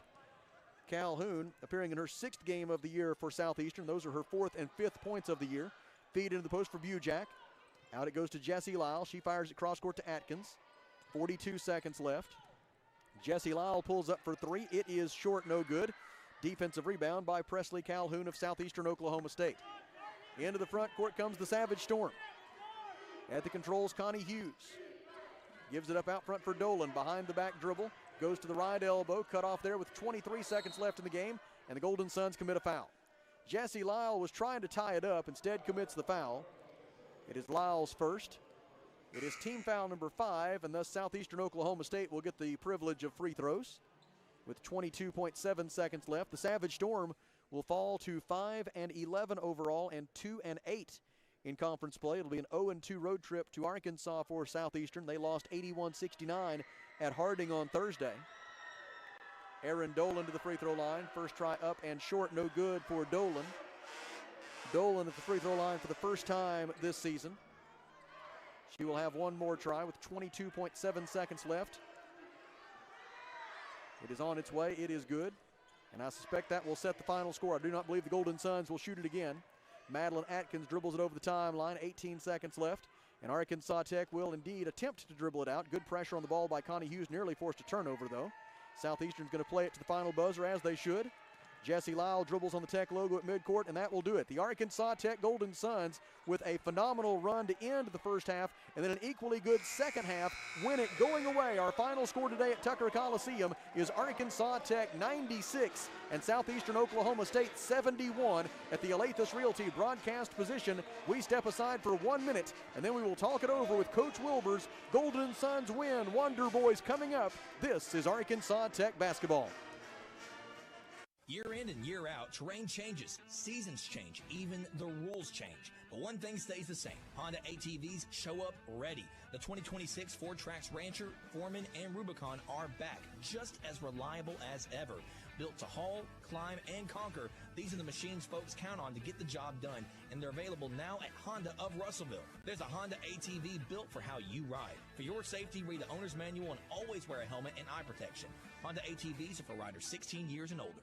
[SPEAKER 8] Calhoun appearing in her 6th game of the year for Southeastern. Those are her 4th and 5th points of the year. Feed into the post for Bujak. Out it goes to Jessie Lyle. She fires it cross court to Atkins. 42 seconds left. Jessie Lyle pulls up for three. It is short, no good. Defensive rebound by Presley Calhoun of Southeastern Oklahoma State. Into the front court comes the Savage Storm. At the controls, Connie Hughes. Gives it up out front for Dolan. Behind the back dribble. Goes to the right elbow. Cut off there with 23 seconds left in the game. And the Golden Suns commit a foul. Jessie Lyle was trying to tie it up. Instead commits the foul. It is Lyle's first. It is team foul number 5. And thus Southeastern Oklahoma State will get the privilege of free throws. With 22.7 seconds left. The Savage Storm will fall to 5-11 overall and 2-8 in conference play. It'll be an 0-2 road trip to Arkansas for Southeastern. They lost 81-69 at Harding on Thursday. Aaron Dolan to the free throw line. First try up and short, no good for Dolan. Dolan at the free throw line for the first time this season. She will have one more try with 22.7 seconds left. It is on its way. It is good. And I suspect that will set the final score. I do not believe the Golden Suns will shoot it again. Madeline Atkins dribbles it over the timeline. 18 seconds left. And Arkansas Tech will indeed attempt to dribble it out. Good pressure on the ball by Connie Hughes. Nearly forced a turnover, though. Southeastern's going to play it to the final buzzer, as they should. Jessie Lyle dribbles on the Tech logo at midcourt, and that will do it. The Arkansas Tech Golden Suns with a phenomenal run to end the first half, and then an equally good second half win it going away. Our final score today at Tucker Coliseum is Arkansas Tech 96 and Southeastern Oklahoma State 71. At the Alathus Realty broadcast position, we step aside for 1 minute, and then we will talk it over with Coach Wilbur's Golden Suns win. Wonder Boys coming up. This is Arkansas Tech basketball.
[SPEAKER 2] Year in and year out, terrain changes, seasons change, even the rules change. But one thing stays the same. Honda ATVs show up ready. The 2026 Ford Trax Rancher, Foreman, and Rubicon are back, just as reliable as ever. Built to haul, climb, and conquer, these are the machines folks count on to get the job done, and they're available now at Honda of Russellville. There's a Honda ATV built for how you ride. For your safety, read the owner's manual and always wear a helmet and eye protection. Honda ATVs are for riders 16 years and older.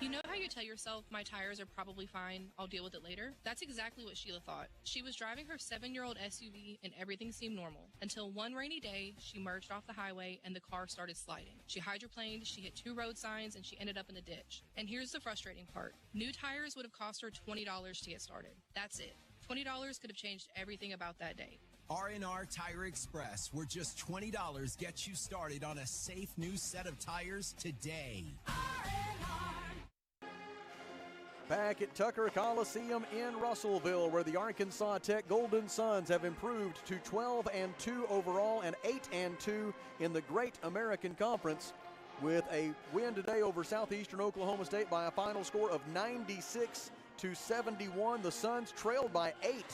[SPEAKER 3] You know how you tell yourself, my tires are probably fine, I'll deal with it later? That's exactly what Sheila thought. She was driving her 7-year-old SUV and everything seemed normal. Until one rainy day, she merged off the highway and the car started sliding. She hydroplaned, she hit 2 road signs, and she ended up in a ditch. And here's the frustrating part. New tires would have cost her $20 to get started. That's it. $20 could have changed everything about that day.
[SPEAKER 21] R&R Tire Express, where just $20 gets you started on a safe new set of tires today.
[SPEAKER 8] Back at Tucker Coliseum in Russellville, where the Arkansas Tech Golden Suns have improved to 12-2 overall and 8-2 in the Great American Conference, with a win today over Southeastern Oklahoma State by a final score of 96-71. The Suns trailed by 8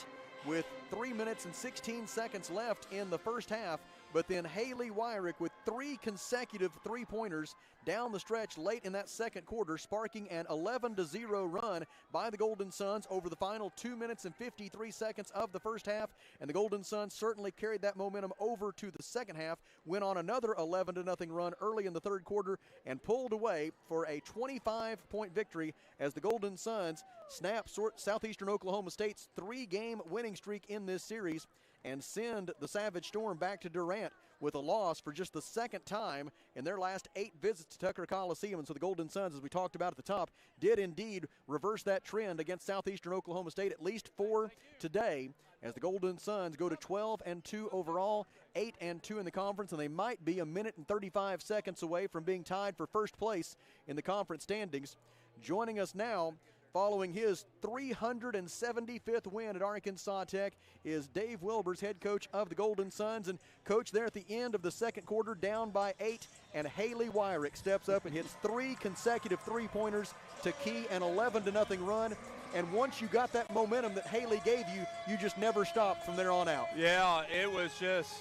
[SPEAKER 8] with 3 minutes and 16 seconds left in the first half. But then Haley Wyrick with 3 consecutive three-pointers down the stretch late in that second quarter, sparking an 11-0 run by the Golden Suns over the final 2 minutes and 53 seconds of the first half. And the Golden Suns certainly carried that momentum over to the second half, went on another 11-0 run early in the third quarter, and pulled away for a 25-point victory as the Golden Suns snap Southeastern Oklahoma State's 3-game winning streak in this series and send the Savage Storm back to Durant with a loss for just the second time in their last 8 visits to Tucker Coliseum. And so the Golden Suns, as we talked about at the top, did indeed reverse that trend against Southeastern Oklahoma State, at least for today, as the Golden Suns go to 12-2 overall, 8-2 in the conference, and they might be 1 minute and 35 seconds away from being tied for first place in the conference standings. Joining us now Following his 375th win at Arkansas Tech is Dave Wilbers, head coach of the Golden Suns. And, Coach, there at the end of the second quarter, down by 8, and Haley Wyrick steps up and hits 3 consecutive three-pointers to key an 11-0 run. And once you got that momentum that Haley gave you, you just never stopped from there on out.
[SPEAKER 1] Yeah, it was just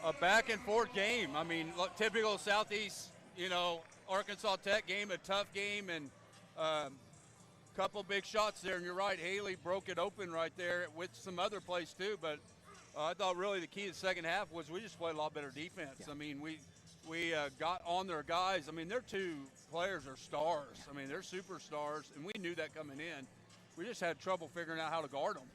[SPEAKER 1] a back-and-forth game. I mean, typical Southeast, Arkansas Tech game, a tough game, and couple big shots there, and you're right, Haley broke it open right there with some other plays too, but I thought really the key to the second half was we just played a lot better defense. Yeah. I mean, we got on their guys. I mean, their 2 players are stars. I mean, they're superstars, and we knew that coming in. We just had trouble figuring out how to guard them,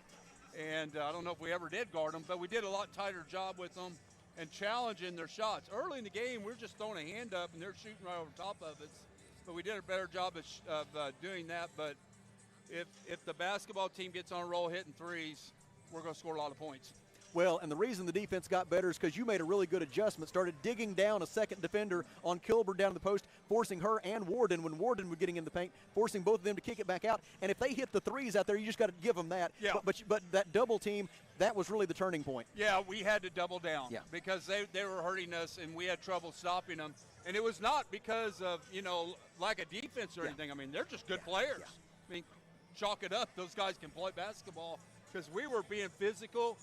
[SPEAKER 1] and I don't know if we ever did guard them, but we did a lot tighter job with them and challenging their shots. Early in the game, we were just throwing a hand up, and they're shooting right over top of us, but we did a better job of doing that. But if the basketball team gets on a roll hitting threes, we're going to score a lot of points.
[SPEAKER 8] Well, and the reason the defense got better is because you made a really good adjustment, started digging down a second defender on Kilburn down the post, forcing her and Warden, when Warden was getting in the paint, forcing both of them to kick it back out. And if they hit the threes out there, you just got to give them that.
[SPEAKER 1] Yeah.
[SPEAKER 8] But that double team, that was really the turning point.
[SPEAKER 1] Yeah, we had to double down because they were hurting us, and we had trouble stopping them. And it was not because of, lack of defense or anything. I mean, they're just good players. Yeah. I mean, chalk it up. Those guys can play basketball because we were being physical.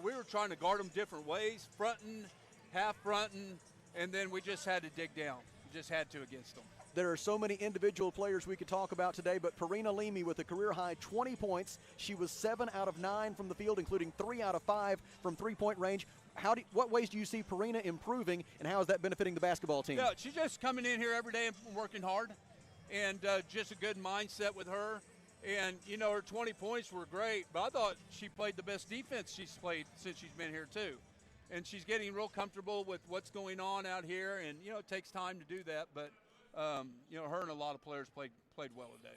[SPEAKER 1] We were trying to guard them different ways, fronting, half fronting, and then we just had to dig down. We just had to against them.
[SPEAKER 8] There are so many individual players we could talk about today, but Perina Leamy with a career-high 20 points. She was 7 out of 9 from the field, including 3 out of 5 from three-point range. What ways do you see Perina improving, and how is that benefiting the basketball team?
[SPEAKER 1] Yeah, she's just coming in here every day and working hard, and just a good mindset with her. And, her 20 points were great, but I thought she played the best defense she's played since she's been here, too. And she's getting real comfortable with what's going on out here, and, it takes time to do that. But, her and a lot of players played well today.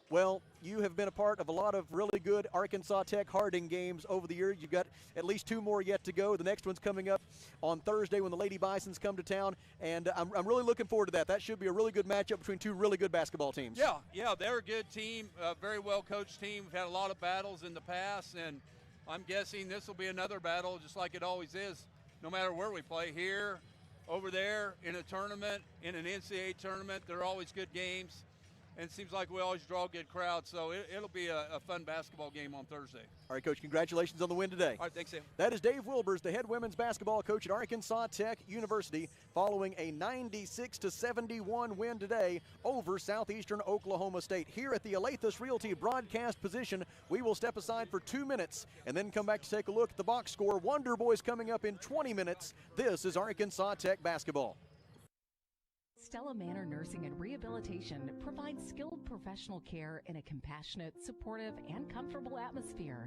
[SPEAKER 8] Well, you have been a part of a lot of really good Arkansas Tech Harding games over the years. You've got at least 2 more yet to go. The next one's coming up on Thursday when the Lady Bisons come to town, and I'm really looking forward to that. That should be a really good matchup between 2 really good basketball teams.
[SPEAKER 1] Yeah, they're a good team, a very well-coached team. We've had a lot of battles in the past, and I'm guessing this will be another battle just like it always is, no matter where we play, here, over there, in a tournament, in an NCAA tournament. They're always good games. And it seems like we always draw a good crowd, so it'll be a fun basketball game on Thursday.
[SPEAKER 8] All right, Coach, congratulations on the win today.
[SPEAKER 1] All right, thanks, Sam.
[SPEAKER 8] That is Dave Wilbers, the head women's basketball coach at Arkansas Tech University, following a 96-71 win today over Southeastern Oklahoma State. Here at the Alathus Realty broadcast position, we will step aside for 2 minutes and then come back to take a look at the box score. Wonder Boys coming up in 20 minutes. This is Arkansas Tech basketball.
[SPEAKER 6] Stella Manor Nursing and Rehabilitation provides skilled professional care in a compassionate, supportive, and comfortable atmosphere.